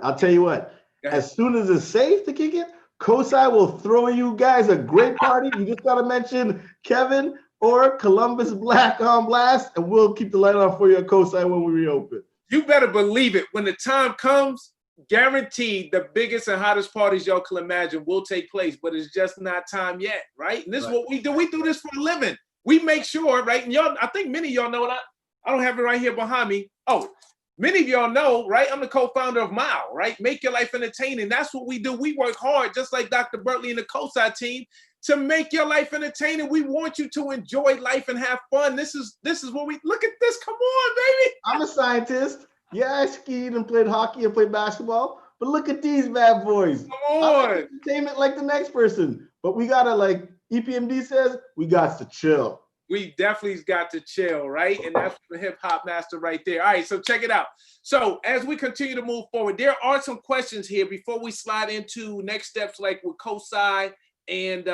[SPEAKER 2] I'll tell you what. As soon as it's safe to kick it, COSI will throw you guys a great party. You just gotta mention Kevin or Columbusblack on blast, and we'll keep the light on for you at COSI when we reopen.
[SPEAKER 1] You better believe it. When the time comes, guaranteed the biggest and hottest parties y'all can imagine will take place, but it's just not time yet, right? And this is what we do. We do this for a living. We make sure, right? And y'all, I think many of y'all know, I don't have it right here behind me. Oh, many of y'all know, right? I'm the co-founder of Mile, right? Make your life entertaining. That's what we do. We work hard, just like Dr. Bertley and the COSI team, to make your life entertaining. We want you to enjoy life and have fun. This is what we, look at this. Come on, baby.
[SPEAKER 2] I'm a scientist. Yeah, I skied and played hockey and played basketball, but look at these bad boys.
[SPEAKER 1] Come on.
[SPEAKER 2] I'm entertainment like the next person, but we gotta, like EPMD says, we got to chill.
[SPEAKER 1] We definitely got to chill, right? And that's the hip hop master right there. All right, so check it out. So as we continue to move forward, there are some questions here before we slide into next steps, like with COSI and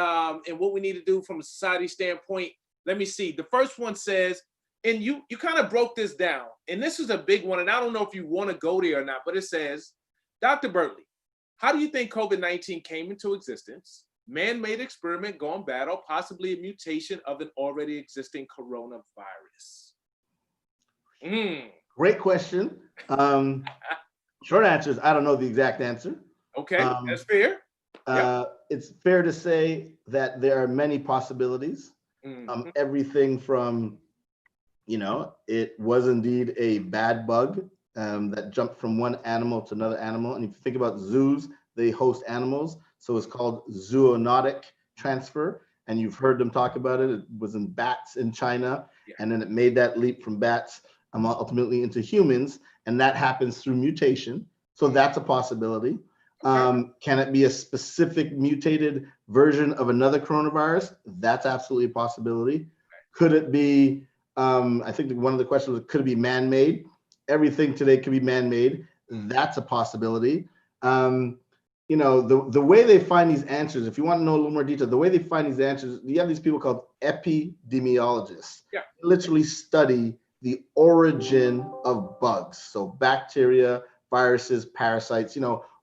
[SPEAKER 1] what we need to do from a society standpoint. Let me see. The first one says, and you kind of broke this down, and this is a big one, and I don't know if you want to go there or not, but it says, Dr. Bertley, how do you think COVID-19 came into existence? Man-made experiment gone bad, or possibly a mutation of an already existing coronavirus?
[SPEAKER 2] Great question. Short answer is I don't know the exact answer.
[SPEAKER 1] Okay, that's fair.
[SPEAKER 2] It's fair to say that there are many possibilities. Everything from, it was indeed a bad bug that jumped from one animal to another animal. And if you think about zoos, they host animals. So it's called zoonotic transfer. And you've heard them talk about it. It was in bats in China. And then it made that leap from bats ultimately into humans. And that happens through mutation. So that's a possibility. Can it be a specific mutated version of another coronavirus? That's absolutely a possibility. Could it be, I think one of the questions was, could it be man-made? Everything today could be man-made. That's a possibility. The way they find these answers, if you want to know a little more detail, the way they find these answers, you have these people called epidemiologists. They literally study the origin of bugs. So bacteria, viruses, parasites,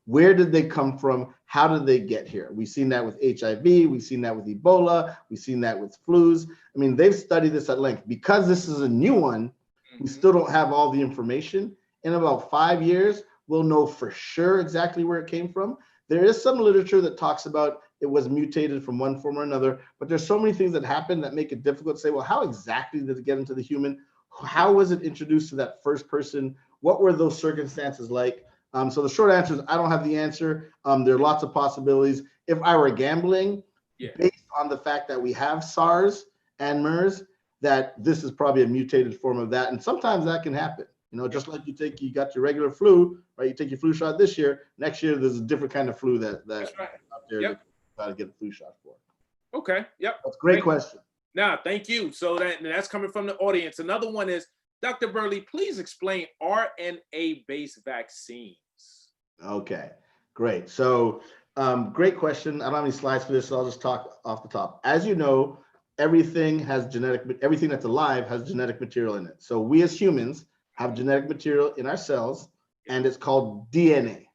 [SPEAKER 2] where did they come from? How did they get here? We've seen that with HIV. We've seen that with Ebola. We've seen that with flus. I mean, they've studied this at length. Because this is a new one, we still don't have all the information. In about 5 years, we'll know for sure exactly where it came from. There is some literature that talks about it was mutated from one form or another, but there's so many things that happen that make it difficult to say, well, how exactly did it get into the human? How was it introduced to that first person? What were those circumstances like? So the short answer is I don't have the answer. There are lots of possibilities. If I were gambling, based on the fact that we have SARS and MERS, that this is probably a mutated form of that. And sometimes that can happen. Just like you got your regular flu, right? You take your flu shot this year. Next year, there's a different kind of flu that's right out there that you got to get a flu shot for.
[SPEAKER 1] Okay. Yep.
[SPEAKER 2] That's a great question.
[SPEAKER 1] Thank you. So that's coming from the audience. Another one is, Dr. Bertley, please explain RNA-based vaccines. Okay,
[SPEAKER 2] great. So great question. I don't have any slides for this, so I'll just talk off the top. As you know, everything that's alive has genetic material in it. So we as humans have genetic material in our cells, and it's called DNA,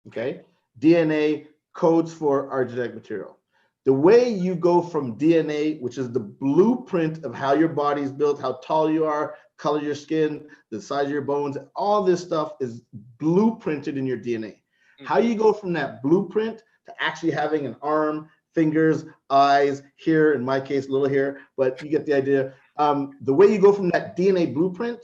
[SPEAKER 2] okay? DNA codes for our genetic material. The way you go from DNA, which is the blueprint of how your body is built, how tall you are, color your skin, the size of your bones, all this stuff is blueprinted in your DNA. How you go from that blueprint to actually having an arm, fingers, eyes, here, in my case, little hair, but you get the idea. The way you go from that DNA blueprint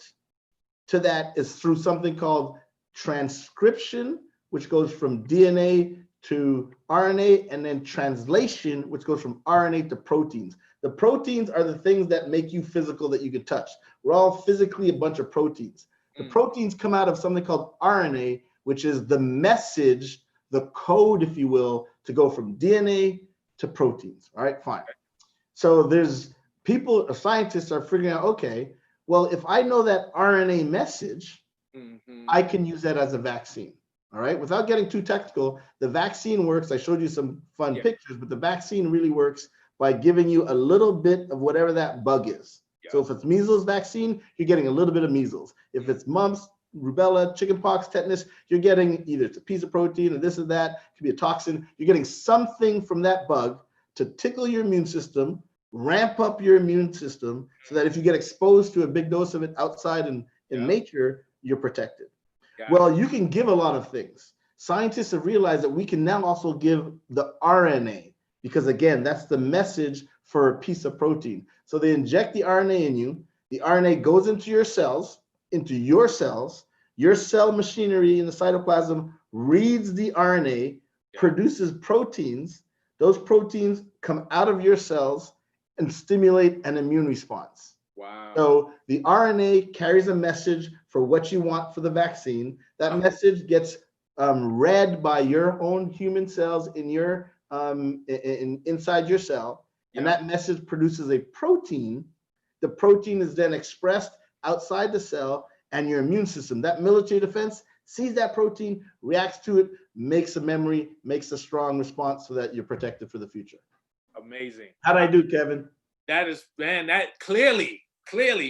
[SPEAKER 2] to that is through something called transcription, which goes from DNA to RNA, and then translation, which goes from RNA to proteins. The proteins are the things that make you physical that you can touch. We're all physically a bunch of proteins. The proteins come out of something called RNA, which is the message, the code, if you will, to go from DNA to proteins. All right, fine. So there's people, scientists are figuring out, okay, well, if I know that RNA message, I can use that as a vaccine. All right, without getting too technical, the vaccine works. I showed you some fun pictures, but the vaccine really works by giving you a little bit of whatever that bug is. So if it's measles vaccine, you're getting a little bit of measles. If it's mumps, rubella, chickenpox, tetanus, you're getting either it's a piece of protein or this or that, it could be a toxin. You're getting something from that bug to tickle your immune system, ramp up your immune system, so that if you get exposed to a big dose of it outside in nature, you're protected. Well, you can give a lot of things. Scientists have realized that we can now also give the RNA, because again, that's the message for a piece of protein. So they inject the RNA in you. The RNA goes into your cells. Your cell machinery in the cytoplasm reads the RNA, produces proteins. Those proteins come out of your cells and stimulate an immune response.
[SPEAKER 1] Wow.
[SPEAKER 2] So the RNA carries a message for what you want for the vaccine. That message gets read by your own human cells in your inside your cell, and that message produces a protein. The protein is then expressed outside the cell, and your immune system, that military defense, sees that protein, reacts to it, makes a memory, makes a strong response so that you're protected for the future.
[SPEAKER 1] Amazing.
[SPEAKER 2] How'd I do, Kevin?
[SPEAKER 1] That is, man, that clearly,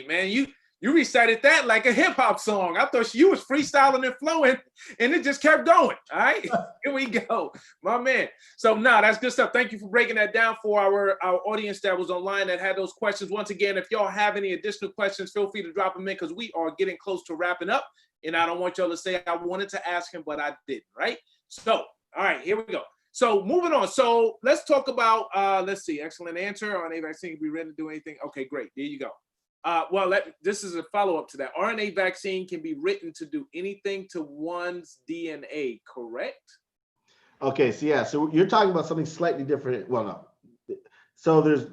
[SPEAKER 1] man, you recited that like a hip hop song. I thought you was freestyling and flowing, and it just kept going. All right, here we go, my man. So now that's good stuff. Thank you for breaking that down for our audience that was online that had those questions. Once again, if y'all have any additional questions, feel free to drop them in, because we are getting close to wrapping up, and I don't want y'all to say I wanted to ask him, but I didn't. Right? So, all right, here we go. So moving on. So let's talk about, let's see, excellent answer. RNA vaccine can be written to do anything. Okay, great. There you go. This is a follow-up to that. RNA vaccine can be written to do anything to one's DNA, correct?
[SPEAKER 2] Okay, so you're talking about something slightly different. Well, no. So there's,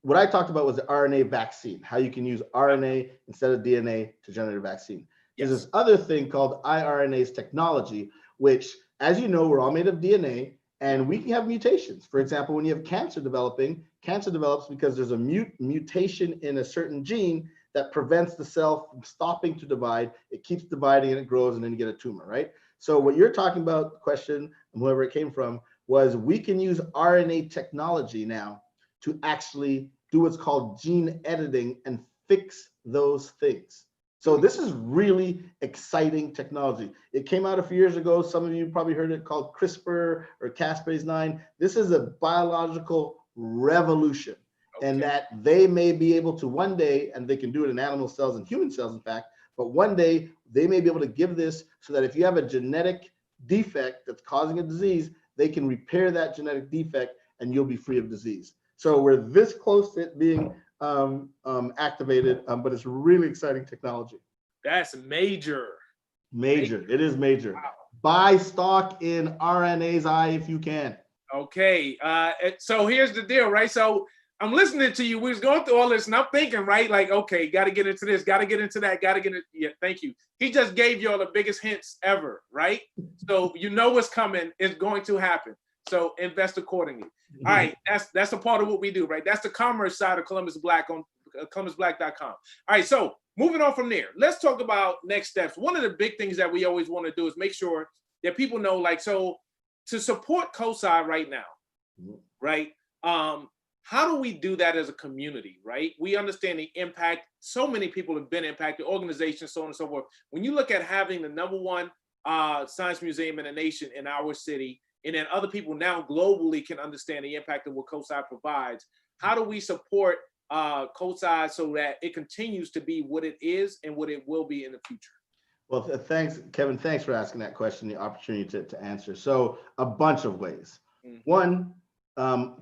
[SPEAKER 2] what I talked about was the RNA vaccine, how you can use RNA instead of DNA to generate a vaccine. There's this other thing called iRNA's technology, which, as you know, we're all made of DNA, and we can have mutations. For example, when you have cancer develops because there's a mutation in a certain gene that prevents the cell from stopping to divide. It keeps dividing and it grows, and then you get a tumor, right? So what you're talking about, the question, and whoever it came from, was we can use RNA technology now to actually do what's called gene editing and fix those things. So this is really exciting technology. It came out a few years ago. Some of you probably heard it, called CRISPR or Cas9. This is a biological revolution, and that they may be able to one day, and they can do it in animal cells and human cells, in fact, but one day they may be able to give this so that if you have a genetic defect that's causing a disease, they can repair that genetic defect and you'll be free of disease. So we're this close to it being activated, but it's really exciting technology.
[SPEAKER 1] That's major.
[SPEAKER 2] It is major. Wow. Buy stock in RNA's eye if you can.
[SPEAKER 1] Okay, so here's the deal, right? So I'm listening to you. We was going through all this, and I'm thinking, right, like, okay, got to get into this, got to get into that, got to get it. Yeah, thank you. He just gave y'all the biggest hints ever, right? So you know what's coming is going to happen. So invest accordingly. All right, that's a part of what we do, right? That's the commerce side of Columbus Black on Columbusblack.com. All right, so moving on from there, let's talk about next steps. One of the big things that we always want to do is make sure that people know, like, so to support COSI right now, right? How do we do that as a community, right? We understand the impact. So many people have been impacted, organizations, so on and so forth. When you look at having the #1 science museum in the nation in our city, and then other people now globally can understand the impact of what COSI provides, how do we support COSI so that it continues to be what it is and what it will be in the future?
[SPEAKER 2] Well, thanks, Kevin. Thanks for asking that question, the opportunity to answer. So a bunch of ways. One,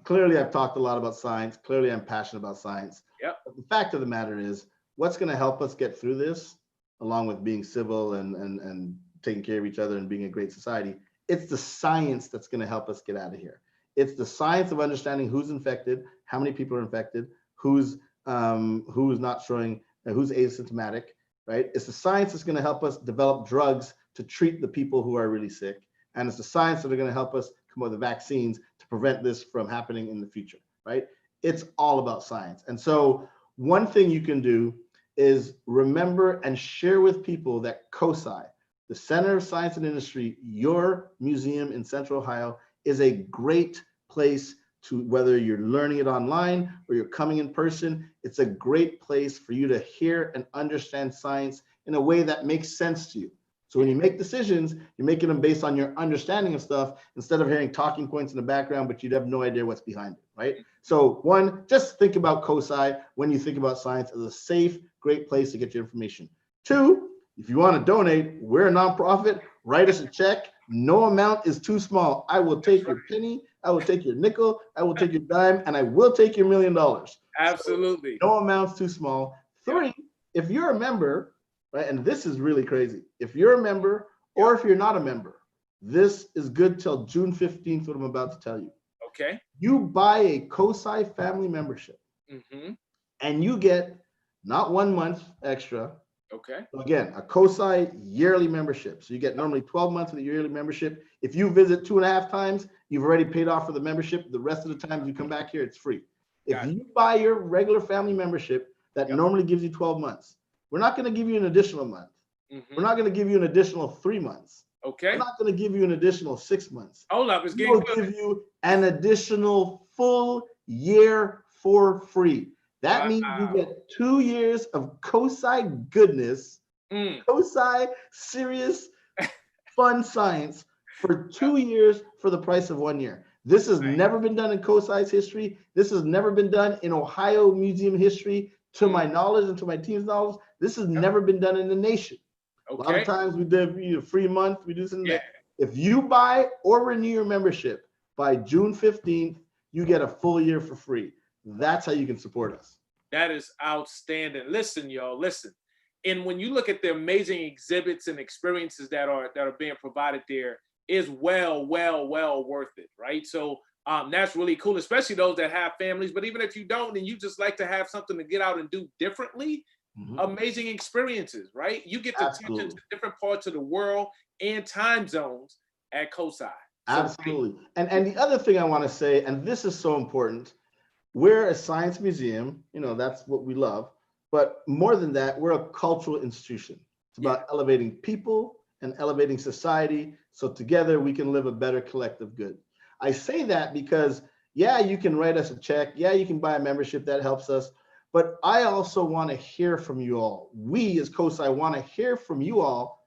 [SPEAKER 2] clearly I've talked a lot about science. Clearly I'm passionate about science. But the fact of the matter is, what's going to help us get through this, along with being civil and taking care of each other and being a great society, it's the science that's going to help us get out of here. It's the science of understanding who's infected, how many people are infected, who's not showing, who's asymptomatic, right? It's the science that's going to help us develop drugs to treat the people who are really sick. And it's the science that are going to help us come up with vaccines to prevent this from happening in the future, right? It's all about science. And so one thing you can do is remember and share with people that COSI, the Center of Science and Industry, your museum in Central Ohio, is a great place to, whether you're learning it online or you're coming in person, it's a great place for you to hear and understand science in a way that makes sense to you. So when you make decisions, you're making them based on your understanding of stuff instead of hearing talking points in the background, but you'd have no idea what's behind it, right? So one, just think about COSI when you think about science as a safe, great place to get your information. Two, if you want to donate, we're a nonprofit, write us a check. No amount is too small. I will take your penny, I will take your nickel, I will take your dime, and I will take your $1 million.
[SPEAKER 1] Absolutely.
[SPEAKER 2] So no amount's too small. Three, if you're a member, right, and this is really crazy. If you're a member or if you're not a member, this is good till June 15th, what I'm about to tell you.
[SPEAKER 1] Okay.
[SPEAKER 2] You buy a COSI family membership and you get not 1 month extra.
[SPEAKER 1] Okay.
[SPEAKER 2] So again, a COSI yearly membership. So you get normally 12 months of the yearly membership. If you visit 2.5 times, you've already paid off for the membership. The rest of the times you come back here, it's free. If you buy your regular family membership that normally gives you 12 months, we're not going to give you an additional month. We're not going to give you an additional 3 months.
[SPEAKER 1] Okay.
[SPEAKER 2] We're not going to give you an additional 6 months.
[SPEAKER 1] Hold up, it's
[SPEAKER 2] We'll give you an additional full year for free. That means you get 2 years of COSI goodness, COSI serious fun science for 2 years for the price of 1 year. This has never been done in COSI's history. This has never been done in Ohio museum history, to my knowledge and to my team's knowledge. This has never been done in the nation. A lot of times we do a free month, we do something like that. If you buy or renew your membership by June 15th, you get a full year for free. That's how you can support us.
[SPEAKER 1] That is outstanding. Listen, y'all, listen. And when you look at the amazing exhibits and experiences that are being provided there, is well worth it, right? So that's really cool, especially those that have families. But even if you don't, and you just like to have something to get out and do differently, amazing experiences, right? You get to touch into different parts of the world and time zones at COSI.
[SPEAKER 2] Absolutely. And the other thing I want to say, and this is so important, we're a science museum, you know, that's what we love. But more than that, we're a cultural institution. It's about elevating people and elevating society, so together we can live a better collective good. I say that because, yeah, you can write us a check. Yeah, you can buy a membership, that helps us. But I also want to hear from you all. We as COSI want to hear from you all,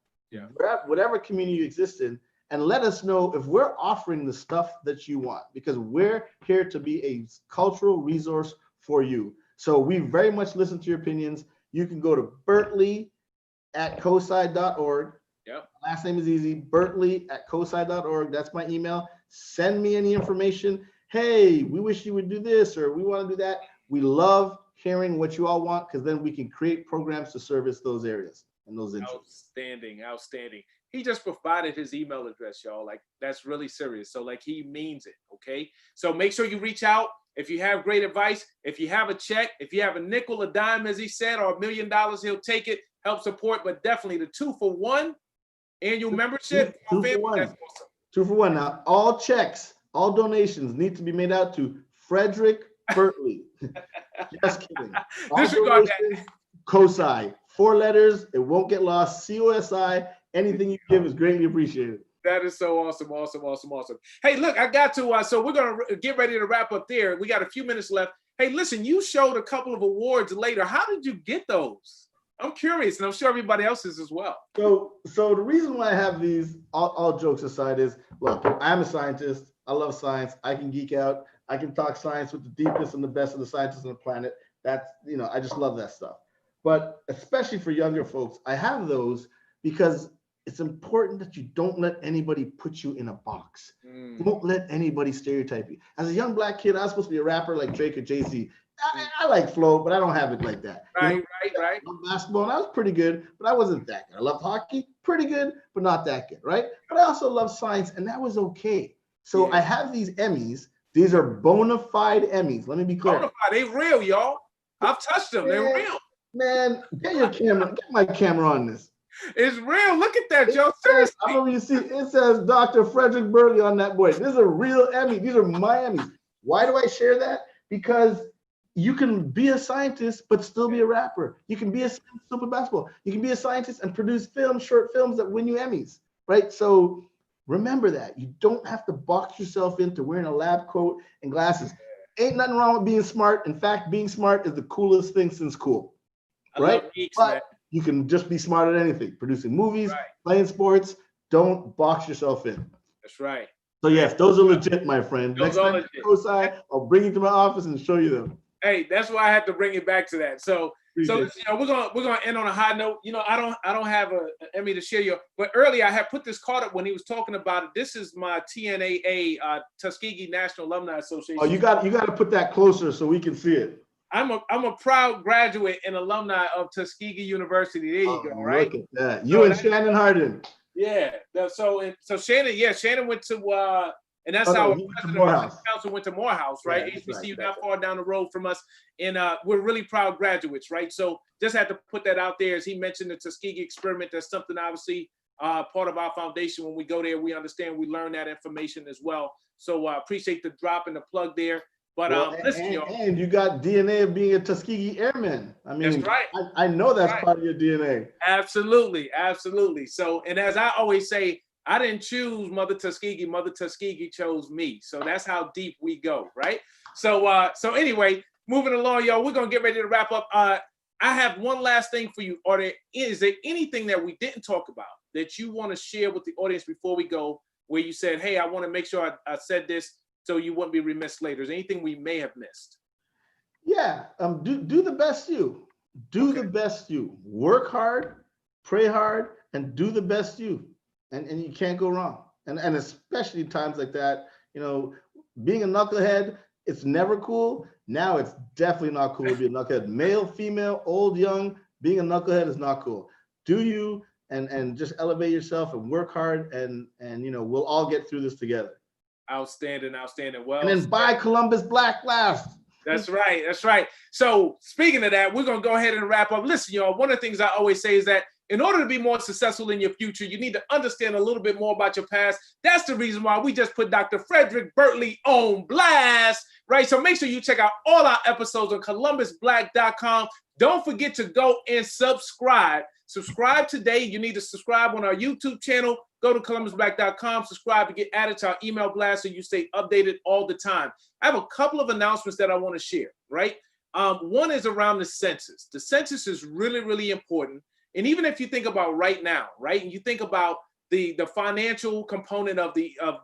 [SPEAKER 2] whatever community you exist in, and let us know if we're offering the stuff that you want, because we're here to be a cultural resource for you. So we very much listen to your opinions. You can go to Bertley@cosi.org. Last name is easy, Bertley@cosi.org. That's my email. Send me any information. Hey, we wish you would do this, or we want to do that. We love hearing what you all want, because then we can create programs to service those areas and those interests.
[SPEAKER 1] Outstanding. He just provided his email address, y'all. Like, that's really serious. So like, he means it. Okay. So make sure you reach out. If you have great advice, if you have a check, if you have a nickel, a dime, as he said, or $1 million, he'll take it, help support. But definitely the 2-for-1 annual membership.
[SPEAKER 2] Two for one. That's awesome. 2 for 1. Now, all checks, all donations need to be made out to Frederic Bertley. Just kidding.
[SPEAKER 1] Disregard that.
[SPEAKER 2] COSI, 4 letters. It won't get lost. COSI. Anything you give is greatly appreciated.
[SPEAKER 1] That is so awesome. Hey, look, I got to, so we're going to get ready to wrap up there. We got a few minutes left. Hey, listen, you showed a couple of awards later. How did you get those? I'm curious, and I'm sure everybody else is as well.
[SPEAKER 2] So the reason why I have these, all jokes aside, is, look, I'm a scientist. I love science. I can geek out. I can talk science with the deepest and the best of the scientists on the planet. That's, you know, I just love that stuff. But especially for younger folks, I have those because it's important that you don't let anybody put you in a box. Don't let anybody stereotype you. As a young Black kid, I was supposed to be a rapper like Drake or Jay-Z. I like flow, but I don't have it like that.
[SPEAKER 1] Right.
[SPEAKER 2] I loved basketball, and I was pretty good, but I wasn't that good. I loved hockey, pretty good, but not that good, right? But I also love science, and that was okay. So I have these Emmys. These are bona fide Emmys. Let me be clear.
[SPEAKER 1] Bona fide, they real, y'all. I've touched them. They're real.
[SPEAKER 2] Man, get my camera on this.
[SPEAKER 1] It's real. Look at that, Joe. Seriously.
[SPEAKER 2] I don't know if you see, it says Dr. Frederic Bertley on that boy. This is a real Emmy. These are my Emmys. Why do I share that? Because you can be a scientist but still be a rapper. You can be a super basketball. You can be a scientist and produce short films that win you Emmys, right? So remember that. You don't have to box yourself into wearing a lab coat and glasses. Ain't nothing wrong with being smart. In fact, being smart is the coolest thing since cool, right? But you can just be smart at anything, producing movies, playing sports. Don't box yourself in.
[SPEAKER 1] That's right.
[SPEAKER 2] So yes, those are legit, my friend. Next time you co-sign, I'll bring you to my office and show you them.
[SPEAKER 1] Hey, that's why I had to bring it back to that. So we're gonna end on a high note. I don't have an Emmy to share you, but earlier I had put this card up when he was talking about it. This is my TNAA, Tuskegee National Alumni Association.
[SPEAKER 2] Oh, you got to put that closer so we can see it.
[SPEAKER 1] I'm a proud graduate and alumni of Tuskegee University. There you go, right?
[SPEAKER 2] Look at that. You and Shannon Hardin.
[SPEAKER 1] Yeah. So Shannon went to and that's how the president of the council went to Morehouse, right?
[SPEAKER 2] Yeah,
[SPEAKER 1] HBCU not far down the road from us. And we're really proud graduates, right? So just had to put that out there. As he mentioned, the Tuskegee experiment, that's something obviously part of our foundation. When we go there, we understand, we learn that information as well. So appreciate the drop and the plug there. But listen,
[SPEAKER 2] and you got DNA of being a Tuskegee Airman. I mean,
[SPEAKER 1] that's right.
[SPEAKER 2] I know that's part of your DNA.
[SPEAKER 1] Absolutely. So, and as I always say, I didn't choose Mother Tuskegee. Mother Tuskegee chose me. So that's how deep we go, right? So anyway, moving along, y'all, we're gonna get ready to wrap up. I have one last thing for you. Is there anything that we didn't talk about that you want to share with the audience before we go, where you said, hey, I want to make sure I said this so you wouldn't be remiss later? Is there anything we may have missed?
[SPEAKER 2] Yeah, do the best you. The best you. Work hard, pray hard, and do the best you. And you can't go wrong. And especially times like that, being a knucklehead, it's never cool. Now it's definitely not cool to be a knucklehead. Male, female, old, young, being a knucklehead is not cool. Do you and just elevate yourself and work hard and we'll all get through this together.
[SPEAKER 1] Outstanding. Well,
[SPEAKER 2] and then buy Columbusblack last.
[SPEAKER 1] That's right. So speaking of that, we're gonna go ahead and wrap up. Listen, y'all, one of the things I always say is that in order to be more successful in your future, you need to understand a little bit more about your past. That's the reason why we just put Dr. Frederic Bertley on blast, right? So make sure you check out all our episodes on Columbusblack.com. Don't forget to go and subscribe. Subscribe today. You need to subscribe on our YouTube channel. Go to Columbusblack.com, subscribe to get added to our email blast so you stay updated all the time. I have a couple of announcements that I want to share, right? One is around the census. The census is really, really important. And even if you think about right now, right, and you think about the financial component of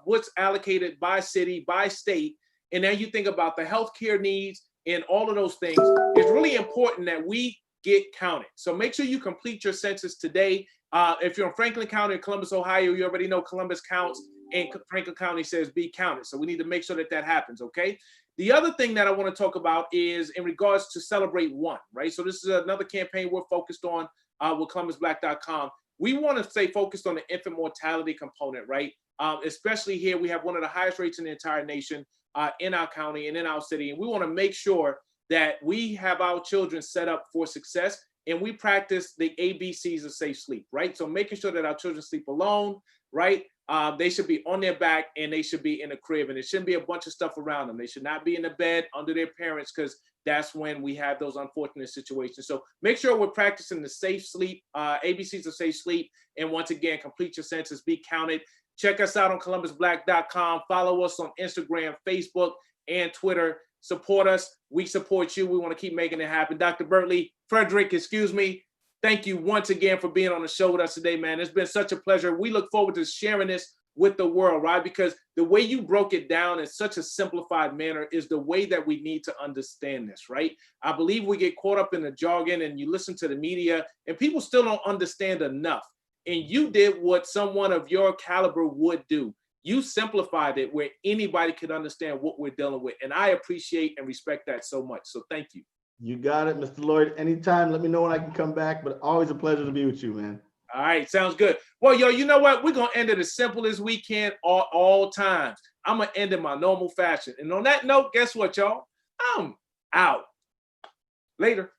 [SPEAKER 1] what's allocated by city, by state, and then you think about the healthcare needs and all of those things, it's really important that we get counted. So make sure you complete your census today. If you're in Franklin County or Columbus, Ohio, you already know Columbus counts and Franklin County says be counted. So we need to make sure that happens, okay? The other thing that I want to talk about is in regards to Celebrate One, right? So this is another campaign we're focused on with Columbusblack.com. We want to stay focused on the infant mortality component, right? Especially here, we have one of the highest rates in the entire nation in our county and in our city. And we want to make sure that we have our children set up for success and we practice the ABCs of safe sleep, right? So making sure that our children sleep alone, right? They should be on their back and they should be in a crib and it shouldn't be a bunch of stuff around them. They should not be in the bed under their parents because that's when we have those unfortunate situations. So make sure we're practicing the safe sleep, ABCs of safe sleep. And once again, complete your census, be counted. Check us out on Columbusblack.com. Follow us on Instagram, Facebook, and Twitter. Support us. We support you. We want to keep making it happen. Dr. Bertley, Frederic, excuse me. Thank you once again for being on the show with us today, man. It's been such a pleasure. We look forward to sharing this with the world, right? Because the way you broke it down in such a simplified manner is the way that we need to understand this, right? I believe we get caught up in the jargon and you listen to the media and people still don't understand enough. And you did what someone of your caliber would do. You simplified it where anybody could understand what we're dealing with. And I appreciate and respect that so much. So thank you.
[SPEAKER 2] You got it, Mr. Lloyd. Anytime, let me know when I can come back, but always a pleasure to be with you, man.
[SPEAKER 1] All right, sounds good. Well, yo, you know what? We're going to end it as simple as we can all times. I'm going to end in my normal fashion. And on that note, guess what, y'all? I'm out. Later.